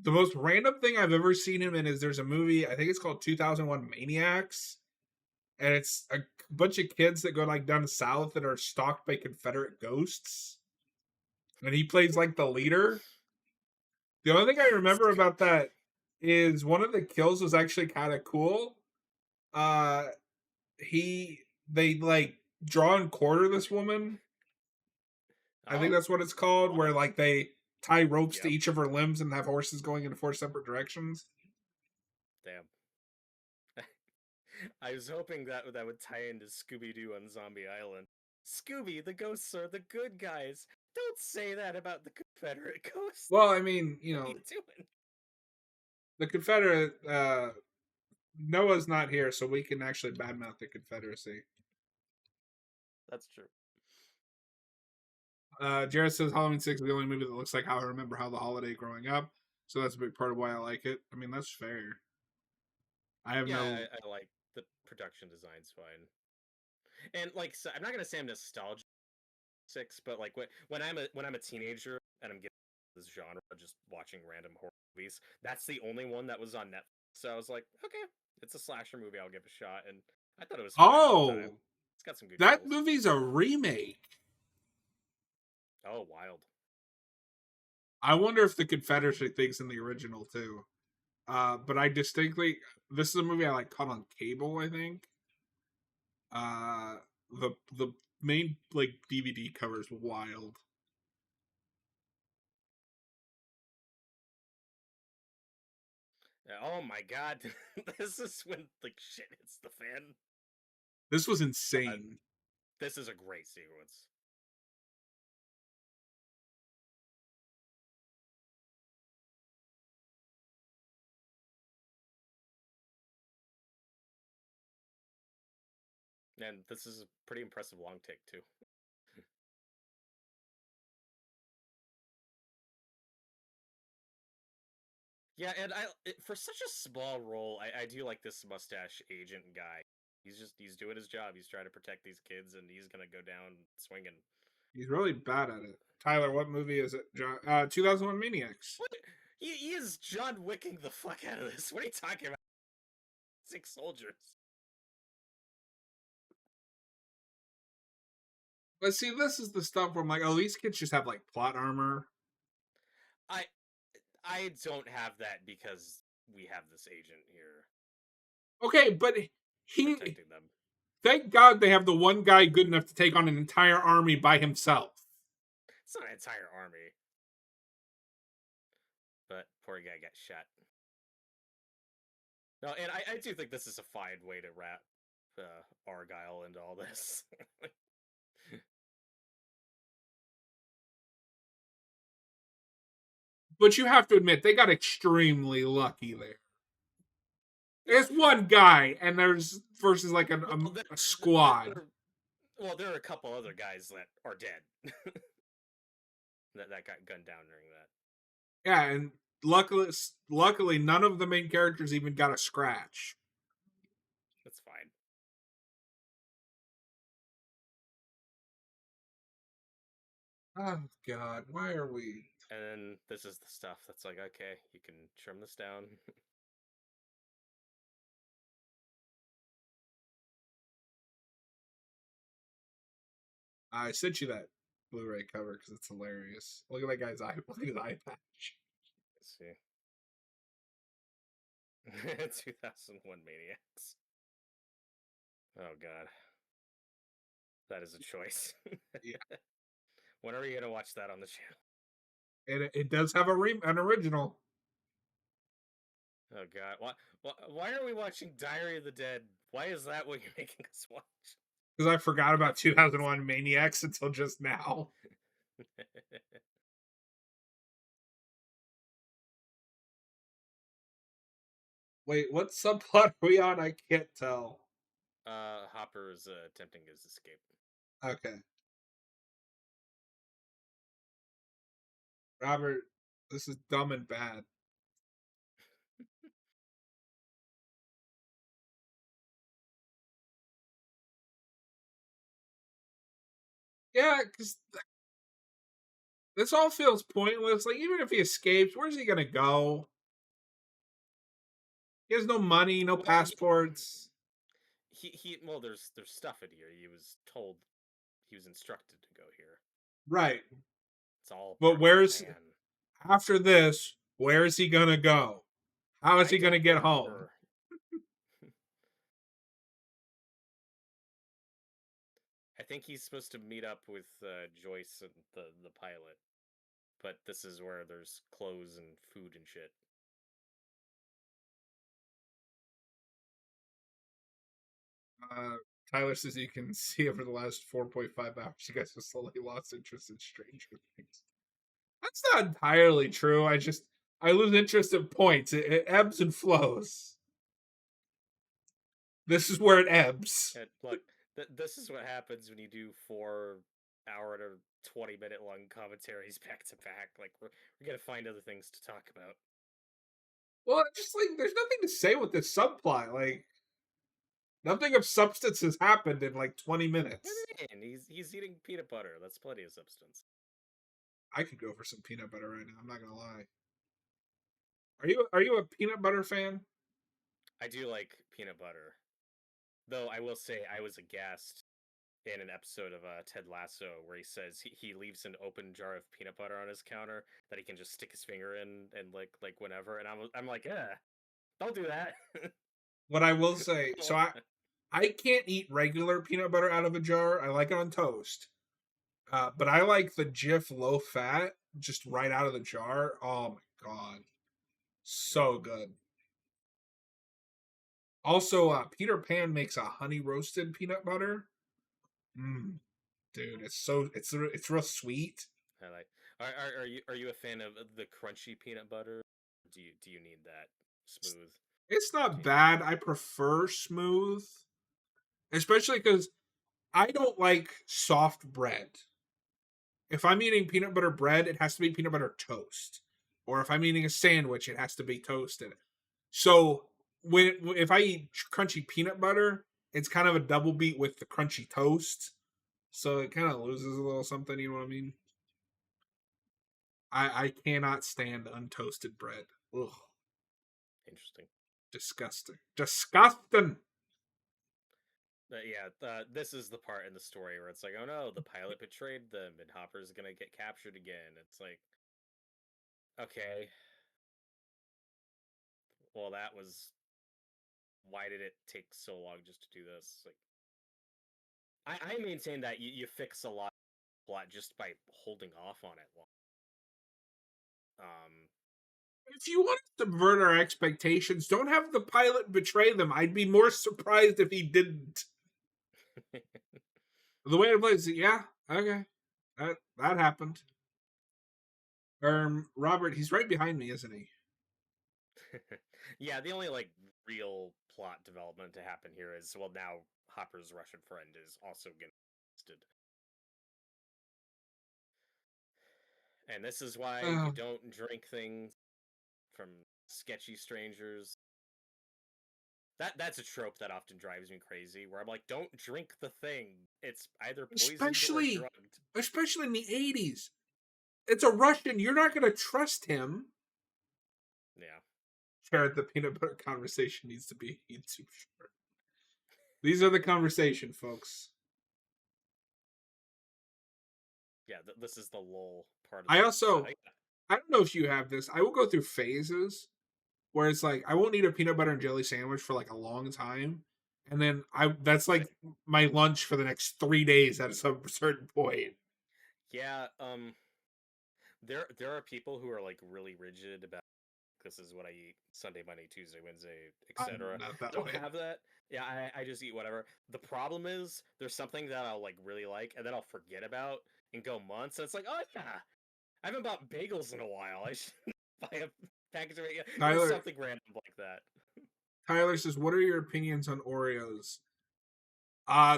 The most random thing I've ever seen him in is there's a movie I think it's called 2001 Maniacs, and it's a bunch of kids that go like down south and are stalked by Confederate ghosts, and he plays like the leader. The only thing I remember about that is one of the kills was actually kind of cool. Uh, he they like draw and quarter this woman. I think Oh, that's what it's called, fun. where like they tie ropes to Yep. each of her limbs and have horses going in 4 separate directions. Damn. I was hoping that would tie into Scooby Doo on Zombie Island. Scooby, the ghosts are the good guys. Don't say that about the Confederate ghosts. Well, I mean, What are you doing? the Confederate Noah's not here, so we can actually badmouth the Confederacy. That's true. Jared says Halloween 6 is the only movie that looks like how I remember how the holiday growing up. So that's a big part of why I like it. I mean, that's fair. I have Yeah, no. I like the production design's fine, and like so, I'm not gonna say I'm nostalgic six, but like when I'm a teenager and I'm getting this genre, just watching random horror movies, that's the only one that was on Netflix. So I was like, okay, it's a slasher movie, I'll give a shot, and I thought it was fine at the Oh, time. It's got some good that kills. movie's a remake. Oh, wild. I wonder if the Confederacy thinks in the original too. But I distinctly, this is a movie I like caught on cable. I think uh, the main like DVD cover is wild. Oh my god, this is when like shit hits the fan. This was Uh, insane. this is a great sequence. And this is a pretty impressive long take too. Yeah, and for such a small role, I do like this mustache agent guy. He's doing his job. He's trying to protect these kids, and he's gonna go down swinging. He's really bad at it. Tyler, what movie is it? 2001 Maniacs. What? He is John Wicking the fuck out of this. What are you talking about? Six soldiers. But see, this is the stuff where I'm like, oh, these kids just have like plot armor. I I don't have that because we have this agent here Okay, but he, protecting them. thank God they have the one guy good enough to take on an entire army by himself. It's not an entire army, but poor guy got shot. No, and I do think this is a fine way to wrap Argyle into all this. But you have to admit, they got extremely lucky there. Yeah. It's one guy, and there's versus like Well, a squad. there are a couple other guys that are dead that got gunned down during that. Yeah, and luckily, none of the main characters even got a scratch. That's fine. Oh God, why are we? And then this is the stuff that's like, okay, you can trim this down. I sent you that Blu-ray cover because it's hilarious. Look at that guy's eye. Look at his eye patch. Let's see. 2001 Maniacs. Oh god, that is a choice. Yeah, When are you gonna watch that on the channel? and it does have an original Oh god, why are we watching Diary of the Dead? Why is that what you're making us watch? because I forgot about 2001 Maniacs until just now. Wait, what subplot are we on? I can't tell. Hopper is attempting his escape. Okay, Robert, this is dumb and bad. Yeah, because this all feels pointless. Like, even if he escapes, where's he gonna go? He has no money, no Well, passports. well, there's stuff in here. He was instructed to go here. Right. It's all But part of the where's plan. after this? Where is he gonna go? How is I he gonna don't get home? remember. I think he's supposed to meet up with Joyce and the pilot, but this is where there's clothes and food and shit. Uh, Tyler says you can see over the last 4.5 hours, you guys have slowly lost interest in Stranger Things. That's not entirely true. I lose interest at points. It ebbs and flows. This is where it ebbs. And look, this is what happens when you do 4 hour 20-minute long commentaries back to back. Like we're gonna find other things to talk about. Well, just like there's nothing to say with this subplot. Like nothing of substance has happened in like 20 What minutes. do you mean? He's eating peanut butter. That's plenty of substance. I could go for some peanut butter right now. I'm not gonna lie. Are you a peanut butter fan? I do like peanut butter, though. I will say I was a guest in an episode of Ted Lasso where he says he leaves an open jar of peanut butter on his counter that he can just stick his finger in and like whenever. And I'm like, yeah, don't do that. What I will say, so I can't eat regular peanut butter out of a jar. I like it on toast. But I like the Jif low fat just right out of the jar. Oh my god, Yeah, so good. Also, Peter Pan makes a honey roasted peanut butter. Mm, dude, it's real sweet. I like. Are you a fan of the crunchy peanut butter? Do you need that smooth It's not tasting? bad. I prefer smooth, especially because I don't like soft bread. If I'm eating peanut butter bread, it has to be peanut butter toast. Or if I'm eating a sandwich, it has to be toasted. So when if I eat crunchy peanut butter, it's kind of a double beat with the crunchy toast. So it kind of loses a little something, you know what I mean? I cannot stand untoasted bread. Ugh, Interesting. disgusting. Disgusting. Yeah, this is the part in the story where it's like, oh no, the pilot betrayed them, and Hopper's gonna get captured again. It's like, okay, well, that was why did it take so long just to do this? Like, I maintain that you fix a lot of plot just by holding off on it. Um, If you want to subvert our expectations, don't have the pilot betray them. I'd be more surprised if he didn't. The way it plays, yeah, okay, that happened. Robert, he's right behind me, isn't he? yeah, the only like real plot development to happen here is well now Hopper's Russian friend is also getting arrested. And this is why you Uh, don't drink things from sketchy strangers. That's a trope that often drives me crazy. Where I'm like, don't drink the thing. It's either poisoned or especially, drugged. especially in the '80s. It's a Russian. You're not going to trust him. Yeah, Jared, the peanut butter conversation needs to be too short. These are the conversation, folks. yeah. This is the lull part of I the episode. also, I don't know if you have this. I will go through phases where it's like I won't eat a peanut butter and jelly sandwich for like a long time, and then I that's like Same. my lunch for the next 3 days at some certain point. Yeah. There are people who are like really rigid about this is what I eat Sunday, Monday, Tuesday, Wednesday, I'm etc. not that Don't way. have that. Yeah, I just eat whatever. The problem is there's something that I'll like really like, and then I'll forget about and go months. And it's like, oh yeah, I haven't bought bagels in a while. I should buy a package of it. It's Tyler something random like that. Tyler says, "What are your opinions on Oreos?"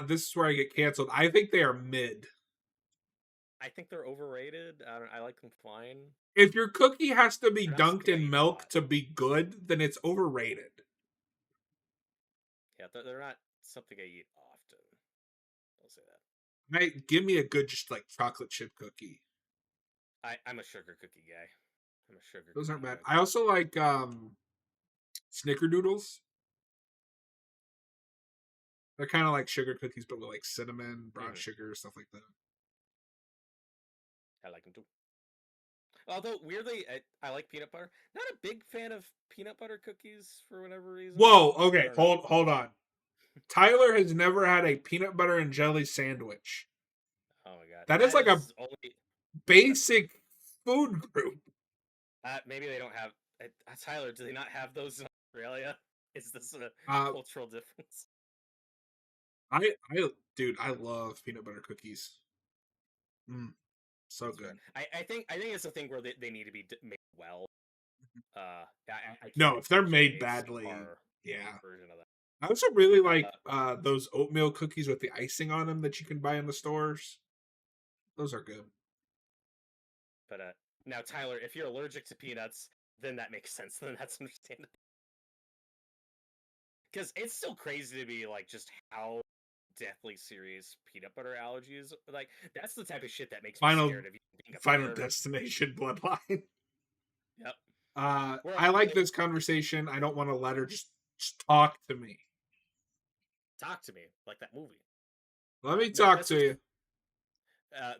This is where I get canceled. I think they are mid. I think they're overrated. I like them fine. If your cookie has to be They're not dunked something I in eat a milk lot. to be good, then it's overrated. Yeah, they're not something I eat often. I'll say that. Right? Give me a good, just like chocolate chip cookie. I'm a sugar cookie guy. I'm a sugar Those aren't cookie bad. I junkie. also like snickerdoodles. They're kind of like sugar cookies, but with like cinnamon, brown Hmm. sugar, stuff like that. I like them too. Although weirdly, I like peanut butter. Not a big fan of peanut butter cookies for whatever reason. Whoa, I okay, don't know. hold on. Tyler has never had a peanut butter and jelly sandwich. Oh my god, That is that like a is only. basic food group. Maybe they don't have. Tyler, do they not have those in Australia? Is this a Uh, cultural difference? dude, I love peanut butter cookies. Mm, so That's fair. good. I think it's a thing where they need to be made well. I No, can't if they're envision made a badly, subpar yeah. version of that. I also really like Uh, those oatmeal cookies with the icing on them that you can buy in the stores. Those are good. But now, Tyler, if you're allergic to peanuts, then that makes sense. Then that's understandable. Because it's still crazy to me, like, just how deathly serious peanut butter allergies. Like, that's the type of shit that makes me Final scared of being a Final parent. Destination Bloodline. Yep. Where I like like, this conversation. I don't want to let her just talk to me. talk to me like that movie. Let me No, talk to you.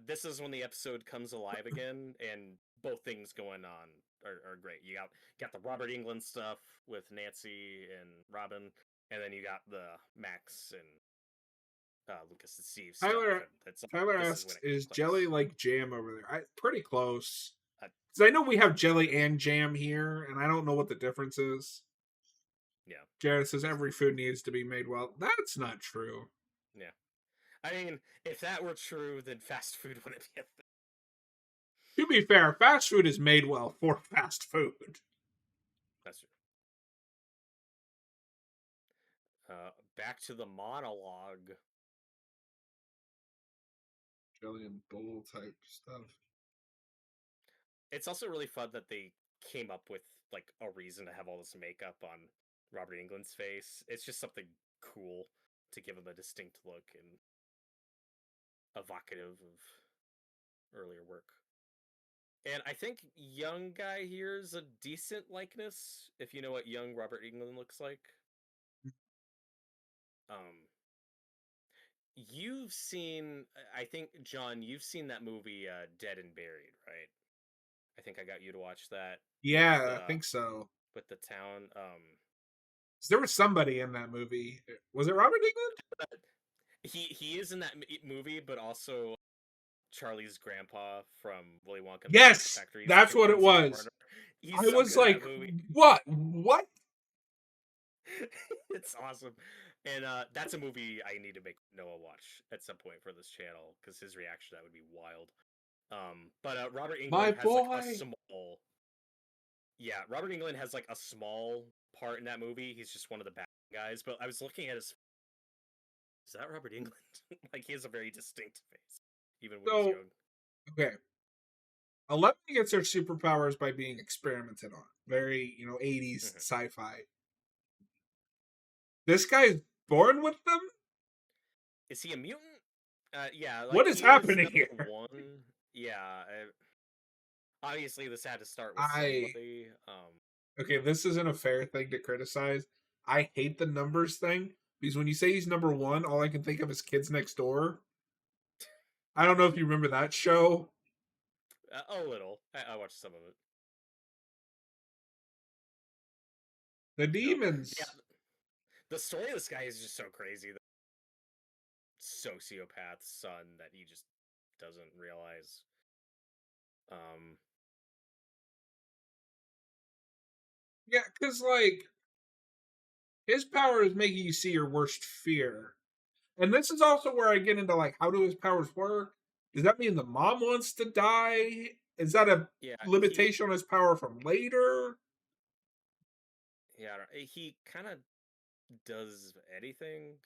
this is when the episode comes alive again, and both things going on are great. You got the Robert England stuff with Nancy and Robin, and then you got the Max and Lucas and Steve stuff, Tyler and it's like Tyler this is when asks, it "Is jelly clicks. like jam over there?" Pretty close. Uh, Because I know we have jelly and jam here, and I don't know what the difference is. yeah, Jared says it's every food needs to be made well. That's not true. yeah. I mean, if that were true, then fast food wouldn't be a thing. To be fair, fast food is made well for fast food. That's true. Back to the monologue. Jelly and bowl type stuff. It's also really fun that they came up with like a reason to have all this makeup on Robert England's face. It's just something cool to give him a distinct look and evocative of earlier work. And I think young guy here is a decent likeness, if you know what young Robert England looks like. Um, you've seen, I think, John, you've seen that movie, Dead and Buried, right? I think I got you to watch that Yeah, I think so. with the town. 'Cause there was somebody in that movie. Was it Robert England? He is in that movie, but also Charlie's grandpa from Willy Wonka and the Chocolate Yes, Factory that's what it ends the was. corner. He's I so was good in that like, movie. what? What? It's awesome. And that's a movie I need to make Noah watch at some point for this channel because his reaction to that would be wild. But Robert My England has like a boy. small, yeah, Robert England has like a small part in that movie. He's just one of the bad guys. But I was looking at his, is that Robert England? Like he has a very distinct face, even when he's So, young. okay. 11 gets their superpowers by being experimented on. Very, 80s Mhm. sci fi. This guy's born with them? Is he a mutant? Yeah, What like is he is happening number here? one. Yeah, obviously this had to start with I. somebody. Okay, this isn't a fair thing to criticize. I hate the numbers thing because when you say he's number one, all I can think of is Kids Next Door. I don't know if you remember that show. A little. I watched some of it. The No, yeah, demons. the story of this guy is just so crazy. The sociopath son that he just doesn't realize. Um, Yeah, because, like, his power is making you see your worst fear. And this is also where I get into, like, how do his powers work? Does that mean the mom wants to die? Is that a yeah, limitation on his power from later? he kind of does anything.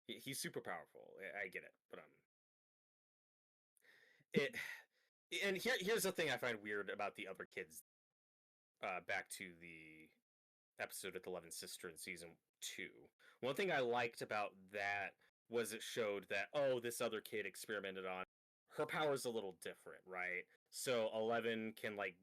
He's super powerful. I get it, but it. And here's the thing I find weird about the other kids. Back to the episode with Eleven's sister in season 2. One thing I liked about that was it showed that this other kid experimented on her power's a little different, right? So 11 can like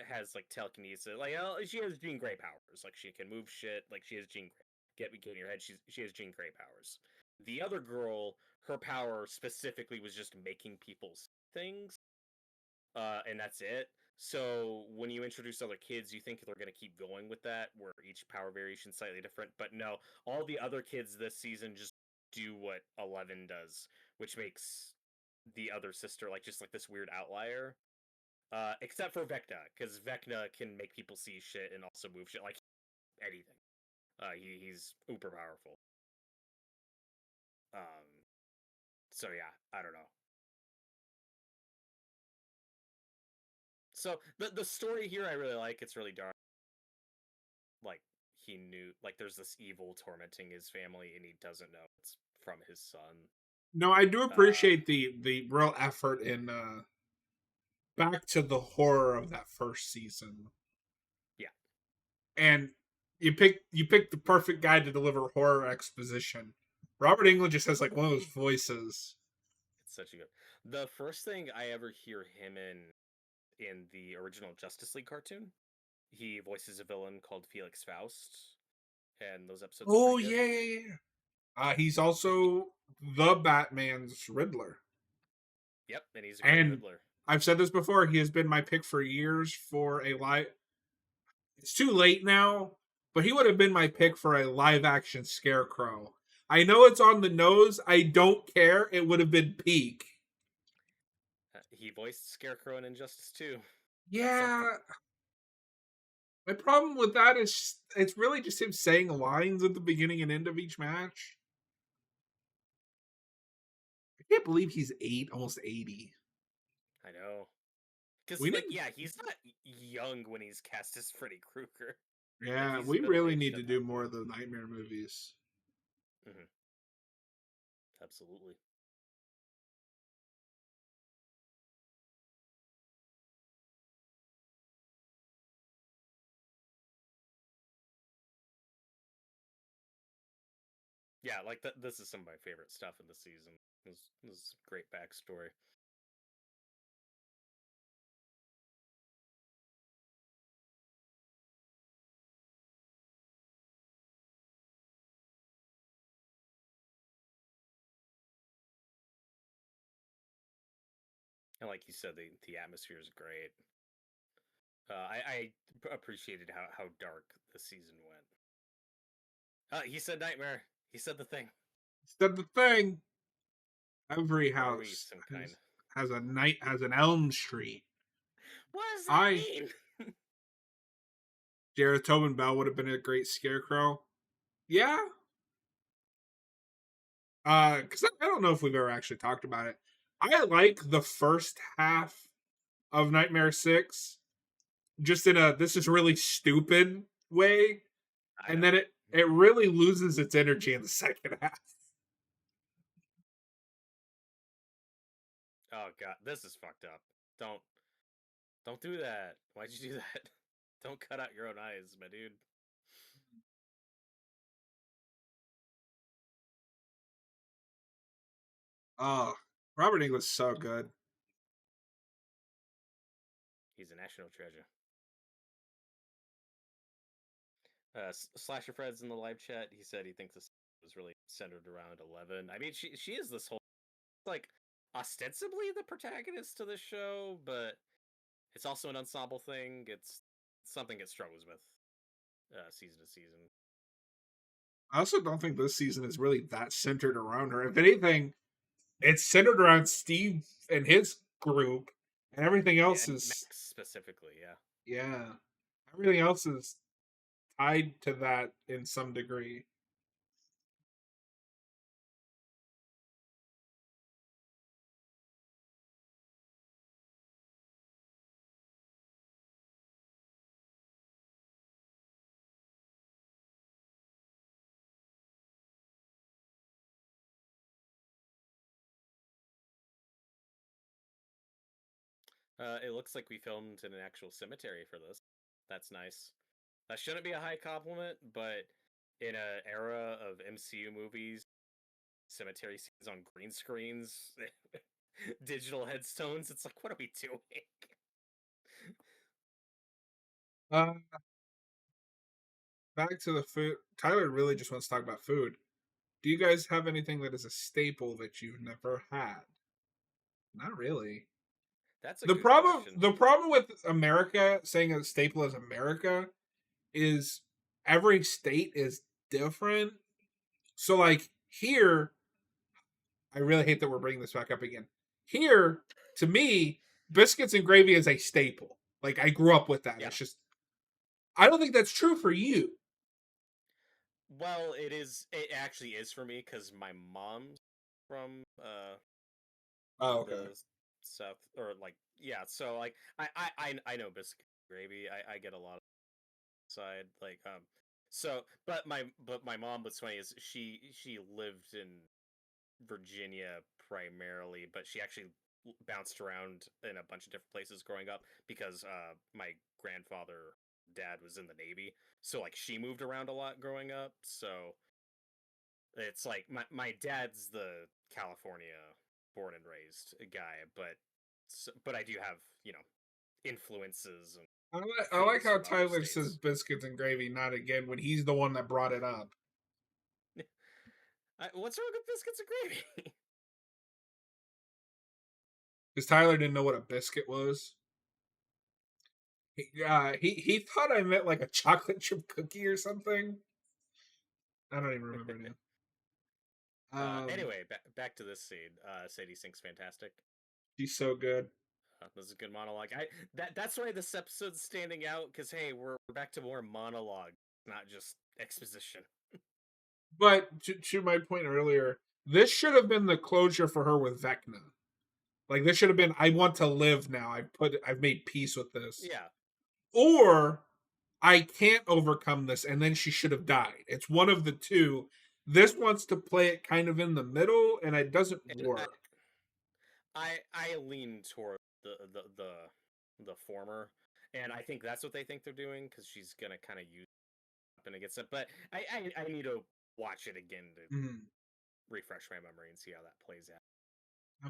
has like telekinesis, like she has Jean Grey powers, like she can move shit, like she has Jean Grey. Get in your head, she has Jean Grey powers. The other girl, her power specifically was just making people see things, and that's it. So when you introduce other kids, you think they're going to keep going with that, where each power variation is slightly different. But no, all the other kids this season just do what 11 does, which makes the other sister like just like this weird outlier. Except for Vecna, because Vecna can make people see shit and also move shit like anything. He's uber powerful. Um, so yeah, I don't know. So the story here I really like. It's really dark. Like he knew, like there's this evil tormenting his family and he doesn't know it's from his son. No, I do Uh, appreciate the real effort in back to the horror of that first season. yeah, And you picked the perfect guy to deliver horror exposition. Robert Englund just has like one of those voices. it's such a good. The first thing I ever hear him in the original Justice League cartoon, he voices a villain called Felix Faust, and those episodes are Oh pretty good. yeah, yeah, yeah. He's also the Batman's Riddler. Yep, and he's a great And Riddler. I've said this before, he has been my pick for years for a live. It's too late now, but he would have been my pick for a live action Scarecrow. I know it's on the nose. I don't care. It would have been peak. He voiced Scarecrow in Injustice 2. That's something. Yeah, my problem with that is it's really just him saying lines at the beginning and end of each match. I can't believe he's almost 80. I know. Because, We like, need, yeah, he's not young when he's cast as Freddy Krueger. Like, yeah, he's we middle really aged need to at do that more point. of the Nightmare movies. Hmm. Absolutely. Yeah, like, this is some of my favorite stuff in the season. This great backstory. And like you said, the atmosphere is great. I appreciated how dark the season went. He said nightmare. He said the thing. Instead, the thing, every Or are we house some kind? has an Elm Street. What does that I mean? Jared Tobin Bell would have been a great Scarecrow. Yeah, because I don't know if we've ever actually talked about it. I like the first half of Nightmare Six, just in a this is really stupid way, I and know. then it really loses its energy in the second half. Oh god, this is fucked up. Don't don't do that. Why'd you do that? Don't cut out your own eyes, my dude. Oh, Robert Englund's so good. He's a national treasure. Slasher Fred's in the live chat. He said he thinks this was really centered around 11. I mean, she is this whole like ostensibly the protagonist to this show, but it's also an ensemble thing. It's something it struggles with season to season. I also don't think this season is really that centered around her. If anything, it's centered around Steve and his group, and everything Yeah, else and is Max specifically. Yeah. yeah, everything else is tied to that in some degree. It looks like we filmed in an actual cemetery for this. That's nice. That shouldn't be a high compliment, but in an era of MCU movies, cemetery scenes on green screens, digital headstones, it's like, what are we doing? Uh, Back to the food. Tyler really just wants to talk about food. Do you guys have anything that is a staple that you've never had? Not really. That's a The good problem question. the problem with America saying a staple is America is every state is different. So like here, I really hate that we're bringing this back up again. Here, to me, biscuits and gravy is a staple. Like I grew up with that. Yeah. It's just I don't think that's true for you. Well, it is. It actually is for me because my mom's from Oh, okay. the south, or like, yeah. So like, I know biscuit gravy. I get a lot of side so, but my mom, what's funny is she lived in Virginia primarily, but she actually bounced around in a bunch of different places growing up because my grandfather dad was in the Navy, so like she moved around a lot growing up. So it's like my dad's the California born and raised guy, but I do have influences and I like things how from other Tyler says states. biscuits and gravy, not again, when he's the one that brought it up. What's wrong with biscuits and gravy? Because Tyler didn't know what a biscuit was. He thought I meant like a chocolate chip cookie or something. I don't even remember now. Anyway, back to this scene. Sadie Sink's fantastic. She's so good. This is a good monologue. That's why this episode's standing out because hey, we're back to more monologue, not just exposition. But to my point earlier, this should have been the closure for her with Vecna. Like this should have been, I want to live now. I've made peace with this. Yeah, Or I can't overcome this, and then she should have died. It's one of the two. This wants to play it kind of in the middle, and it doesn't and work. I lean toward the former, and I think that's what they think they're doing because she's gonna kind of use it up and against it. But I need to watch it again to Mm, refresh my memory and see how that plays out.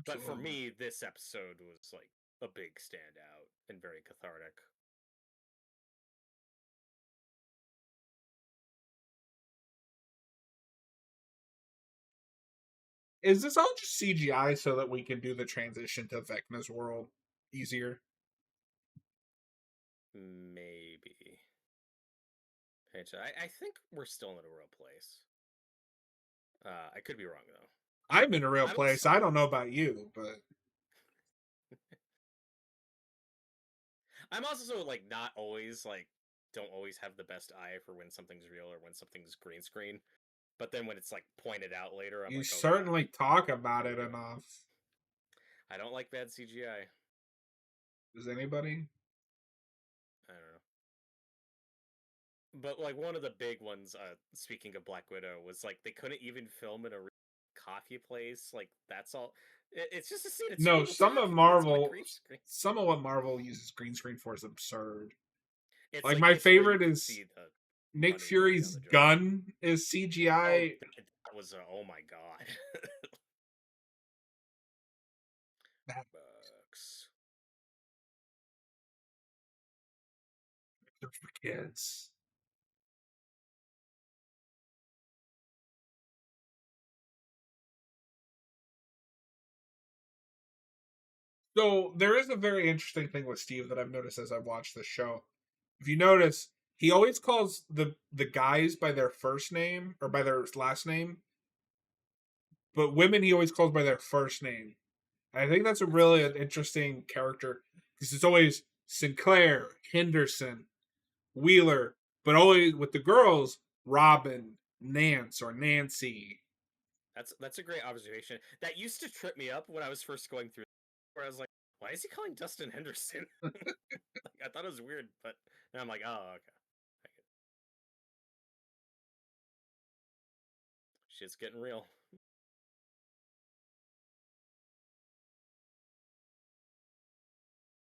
But for absolutely. me, this episode was like a big standout and very cathartic. Is this all just CGI so that we can do the transition to Vecna's world easier? Maybe. I think we're still in a real place. I could be wrong though. I'm in a real I'm also place. I don't know about you, but I'm also like not always like don't always have the best eye for when something's real or when something's green screen. But then when it's like pointed out later, I'm you like, oh god, certainly talk about what are it you doing? enough. I don't like bad CGI. Does anybody? I don't know. But like one of the big ones, speaking of Black Widow, was like they couldn't even film in a coffee place. Like that's all. It's just a scene of two No, people talking. It's on a green screen. Some of what Marvel uses green screen for is absurd. It's Like like my it's where you favorite can is see the Nick money going down Fury's the drain. gun is Oh, CGI. that was oh my god. That Bucks. for kids. So there is a very interesting thing with Steve that I've noticed as I've watched this show. If you notice, he always calls the guys by their first name or by their last name, but women he always calls by their first name. And I think that's a That's really an interesting. interesting character because it's always Sinclair, Henderson, Wheeler, but always with the girls, Robin, Nance, or Nancy. That's a great observation. That used to trip me up when I was first going through, where I was like, why is he calling Dustin Henderson? Like, I thought it was weird, but now I'm like, oh, okay. Shit's getting real.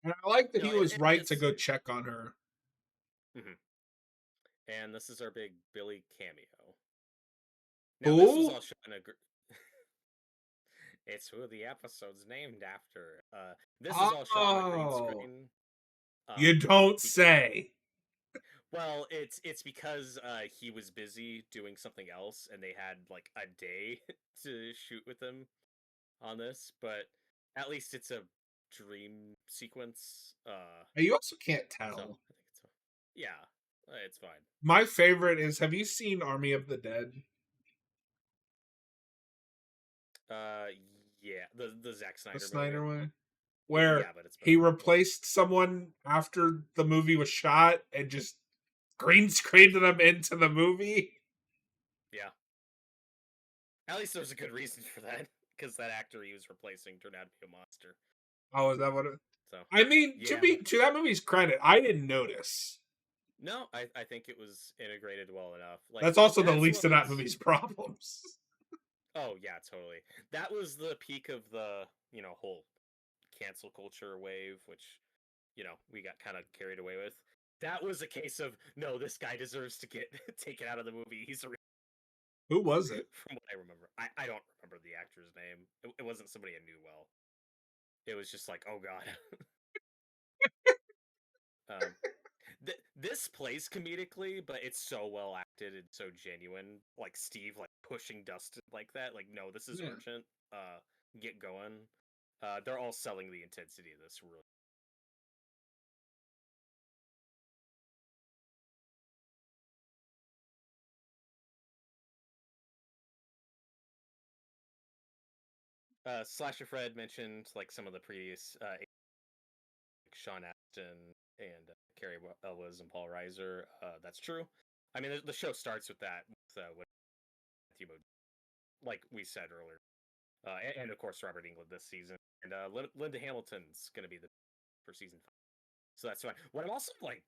And I like that No, he was right to it's go check on her. mhm. And this is our big Billy cameo. Now this was Who? all shot in a. It's who the episode's named after. This is all shot on a green Oh, screen. you Um, don't because say. well, it's because he was busy doing something else, and they had like a day to shoot with him on this. But at least it's a dream sequence. You also can't So tell. I think it's yeah, it's fine. My favorite is, have you seen Army of the Dead? Uh, yeah, the Zack The Snyder movie. Snyder one? Yeah, Where but it's been a he while. replaced someone after the movie was shot and just green screened them into the movie. Yeah, at least there's a good reason for that because that actor he was replacing turned out to be a monster. Oh, is that what it? So I mean, yeah, to that movie's credit, I didn't notice. no, I think it was integrated well enough. Like That's also the that's one least of of that those. movie's problems. Oh yeah, totally. That was the peak of the whole cancel culture wave, which we got kind of carried away with. That was a case of no, this guy deserves to get taken out of the movie. He's a Who was it? from what I remember. I don't remember the actor's name. It wasn't somebody I knew well. It was just like, oh god. um, this plays comedically, but it's so well acted and so genuine. Like Steve, like pushing Dustin like that. Like, no, this is Yeah. urgent. Get going. They're all selling the intensity of this really. Slasher Fred mentioned like some of the previous Sean Astin and Carrie Elwes and Paul Reiser. That's true. I mean, the show starts with that with Matthew like we said earlier, and of course Robert Englund this season, and Linda Hamilton's going to be the for season 5. So that's fine. What I'm also like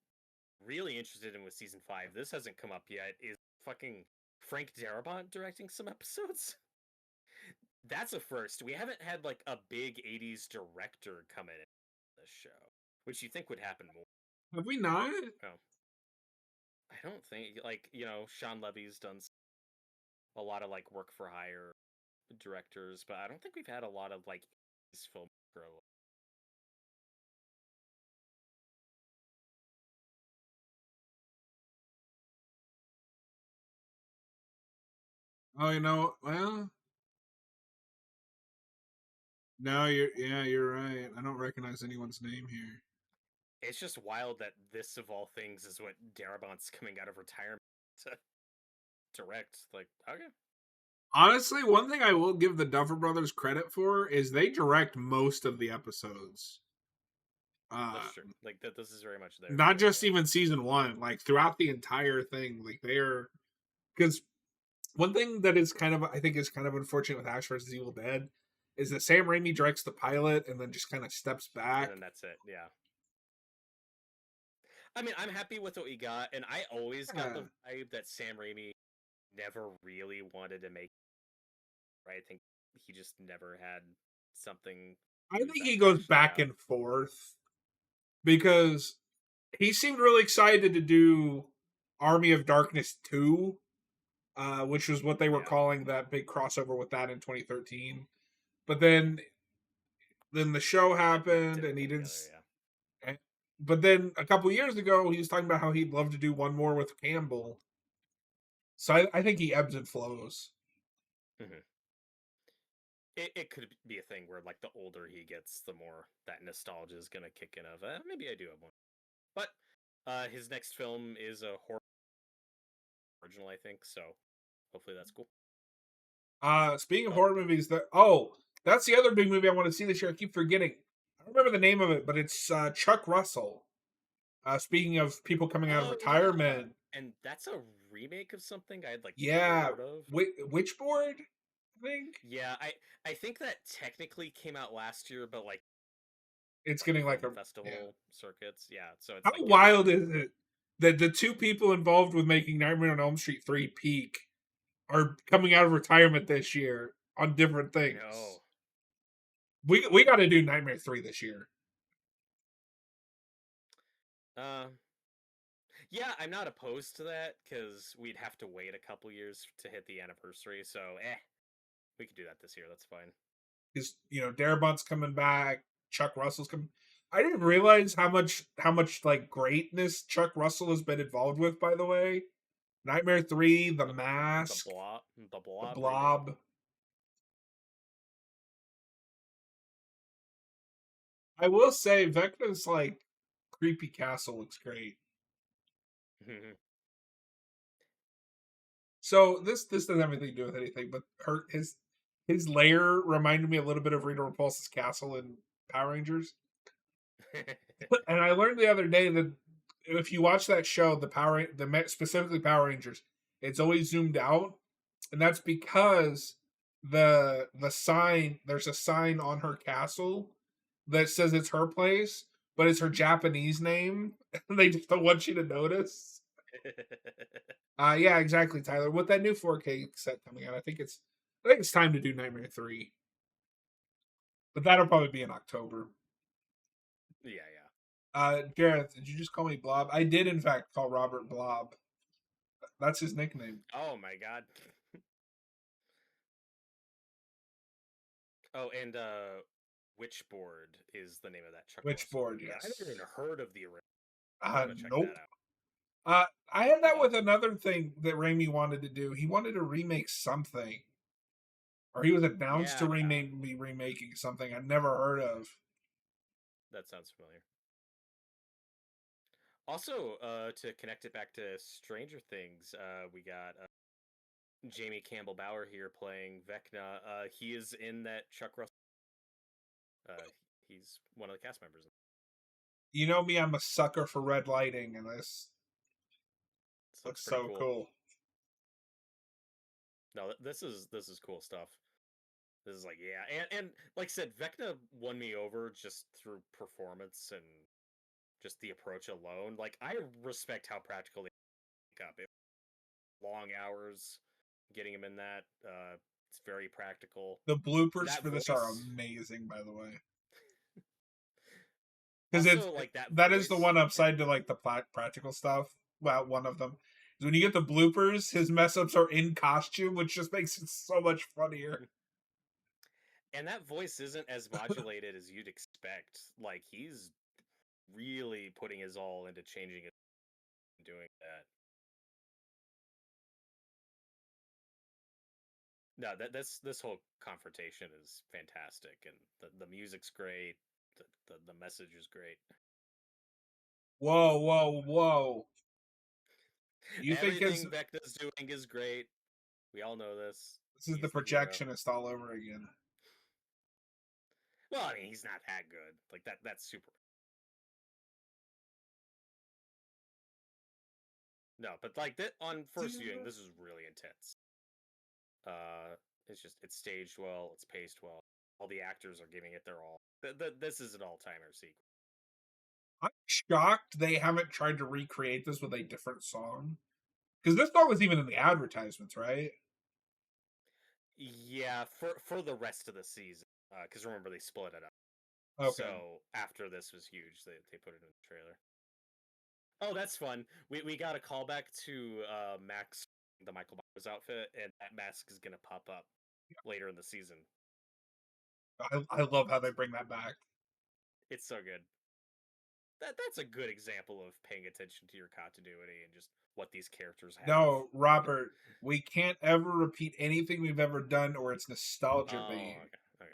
really interested in with season 5, this hasn't come up yet, is fucking Frank Darabont directing some episodes. That's a first. We haven't had like a big 80s director come in this show, which you think would happen more. Have we not? Oh, I don't think like Sean Levy's done a lot of like work for hire directors, but I don't think we've had a lot of like film grow. Oh, well, no, you're right. I don't recognize anyone's name here. It's just wild that this of all things is what Darabont's coming out of retirement to direct. Like, okay, Honestly, one thing I will give the Duffer Brothers credit for is they direct most of the episodes. that's true. Like that, this is very much their Not show. just Yeah. even season one, like throughout the entire thing. Like they're because one thing that is kind of I think is kind of unfortunate with Ash vs Evil Dead is that Sam Raimi directs the pilot and then just kind of steps And back. then that's it. Yeah. I mean, I'm happy with what we got, and I always got Yeah, the vibe that Sam Raimi never really wanted to make. Right? I think he just never had something I he was think that he goes passionate back about. and forth because he seemed really excited to do Army of Darkness 2, which was what they were Yeah, calling that big crossover with that in 2013. But then the show happened didn't and he come didn't. together. Yeah. But then a couple years ago, he was talking about how he'd love to do one more with Campbell. So I think he ebbs and flows. Mm-hmm. It could be a thing where like the older he gets, the more that nostalgia is gonna kick in. Of maybe I do have one, but his next film is a horror original, I think. So hopefully that's cool. Speaking of Oh, horror movies, that's the other big movie I want to see this year. I keep forgetting. I don't remember the name of it, but it's Chuck Russell. Speaking of people coming out of oh yeah, retirement, and that's a remake of something I had like never yeah, heard of. Witchboard, I think Yeah, I think that technically came out last year, but it's like getting like film a yeah. festival circuits. Yeah, so it's How like getting wild is it that the two people involved with making Nightmare on Elm Street 3 peak are coming out of retirement this year on different I things? know. We got to do Nightmare 3 this year. Uh, yeah, I'm not opposed to that because we'd have to wait a couple years to hit the anniversary. So, we could do that this year. That's fine. Because Darabont's coming back, Chuck Russell's coming. I didn't realize how much like greatness Chuck Russell has been involved with. By the way, Nightmare 3, The The Mask, the The Blob remake. Blob. I will say Vecna's like creepy castle looks great. So this doesn't have anything to do with anything, but his lair reminded me a little bit of Rita Repulsa's castle in Power Rangers. And I learned the other day that if you watch that show, specifically Power Rangers, it's always zoomed out, and that's because the sign there's a sign on her castle that says it's her place, but it's her Japanese name, and they just don't want you to notice. Yeah, exactly, Tyler. With that new 4K set coming out, I think it's I think it's time to do Nightmare 3. But that'll probably be in October. Yeah, yeah. Gareth, did you just call me Blob? I did, in fact, call Robert Blob. That's his nickname. Oh my god. Oh, and Witchboard is the name of that Chuck Russell Witchboard, movie. I never even yes. heard of the original. I want to check that Nope. out. I had that Uh, with another thing that Raimi wanted to do. He wanted to remake something, or he was announced to yeah, be remaking something I'd never heard of. that sounds familiar. Also, to connect it back to Stranger Things, we got Jamie Campbell Bower here playing Vecna. He is in that Chuck Russell. Uh, he's one of the cast members. You know me, I'm a sucker for red lighting, and this This looks looks pretty so cool. cool. No, this is cool stuff. This is like, yeah, and like I said, Vecna won me over just through performance and just the approach alone. Like, I respect how practical they make up. Long hours getting him in that. It's very practical. The bloopers That for this are voice. amazing, by the way, because Also, like that that is the voice. one Yeah. upside to like the practical stuff. Well, one of them is when you get the bloopers, his mess ups are in costume, which just makes it so much funnier. And that voice isn't as modulated as you'd expect. Like, he's really putting his all into changing it and doing that. No, this whole confrontation is fantastic, and the music's great. The message is great. Whoa, whoa, whoa! You think Everything Vecna's doing is great. We all know this. this is the He's the hero. projectionist all over again? Well, I mean, he's not that good. Like that's super. No, but like that on first viewing, this is really intense. It's just it's staged well, it's paced well. All the actors are giving it their all. This is an all-timer sequel. I'm shocked they haven't tried to recreate this with a different song. Because this song was even in the advertisements, right? Yeah, for the rest of the season, because remember they split it up. Okay. So after this was huge, they put it in the trailer. Oh, that's fun. We got a callback to Max, the Michael Myers outfit, and that mask is gonna pop up later in the season. I love how they bring that back. It's so good. That's a good example of paying attention to your continuity and just what these characters have. No, Robert, we can't ever repeat anything we've ever done or it's nostalgia Oh, bait. okay, okay.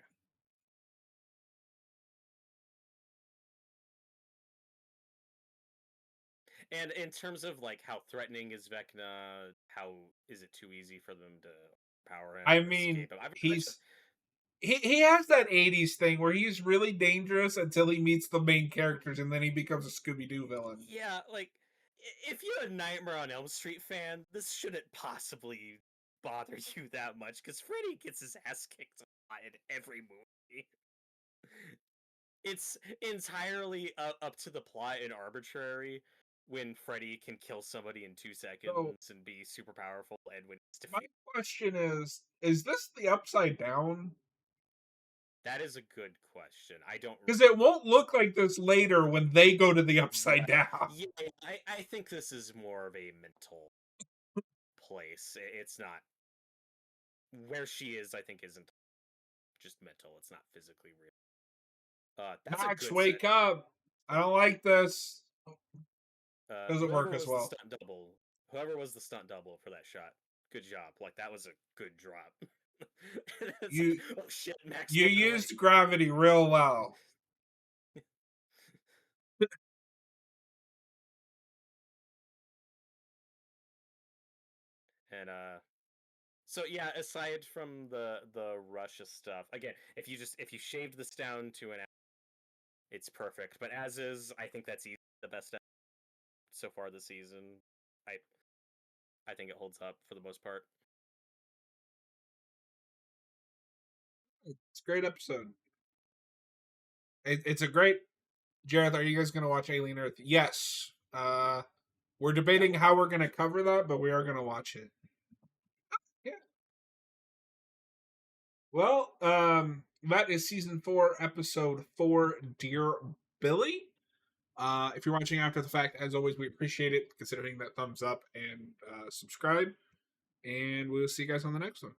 And in terms of like how threatening is Vecna, how is it too easy for them to power him I or mean, escape him? I've mentioned, he has that 80s thing where he's really dangerous until he meets the main characters and then he becomes a Scooby Doo villain. yeah, like if you're a Nightmare on Elm Street fan, this shouldn't possibly bother you that much because Freddy gets his ass kicked in every movie. It's entirely up to the plot and arbitrary when Freddy can kill somebody in 2 seconds So, and be super powerful, and when it's my defeated. question is this the upside down? That is a good question. I don't. Because it won't look like this later when they go to the upside Yeah, down. yeah. I think this is more of a mental place. It's not where she is. I think isn't just mental. It's not physically real. That's a Max, good set. wake up. I don't like this. Doesn't work Whoever as was the well. stunt double, whoever was the stunt double for that shot, good job. Like that was a good drop. It's like, You oh shit, Max you broke away. used gravity real well. And so yeah, aside from the Russia stuff, again, if you shaved this down to an, it's perfect. But as is, I think that's the best so far this season. I I think it holds up for the most part. It's a great episode. It's a great. Jareth, are you guys going to watch Alien Earth? Yes. We're Yeah, debating we'll how probably we're going to watch it. cover that, but we are going to watch it. Yeah. Well, that is season 4, episode 4, Dear Billy. If you're watching after the fact, as always, we appreciate it. Consider hitting that thumbs up and subscribe. And we'll see you guys on the next one.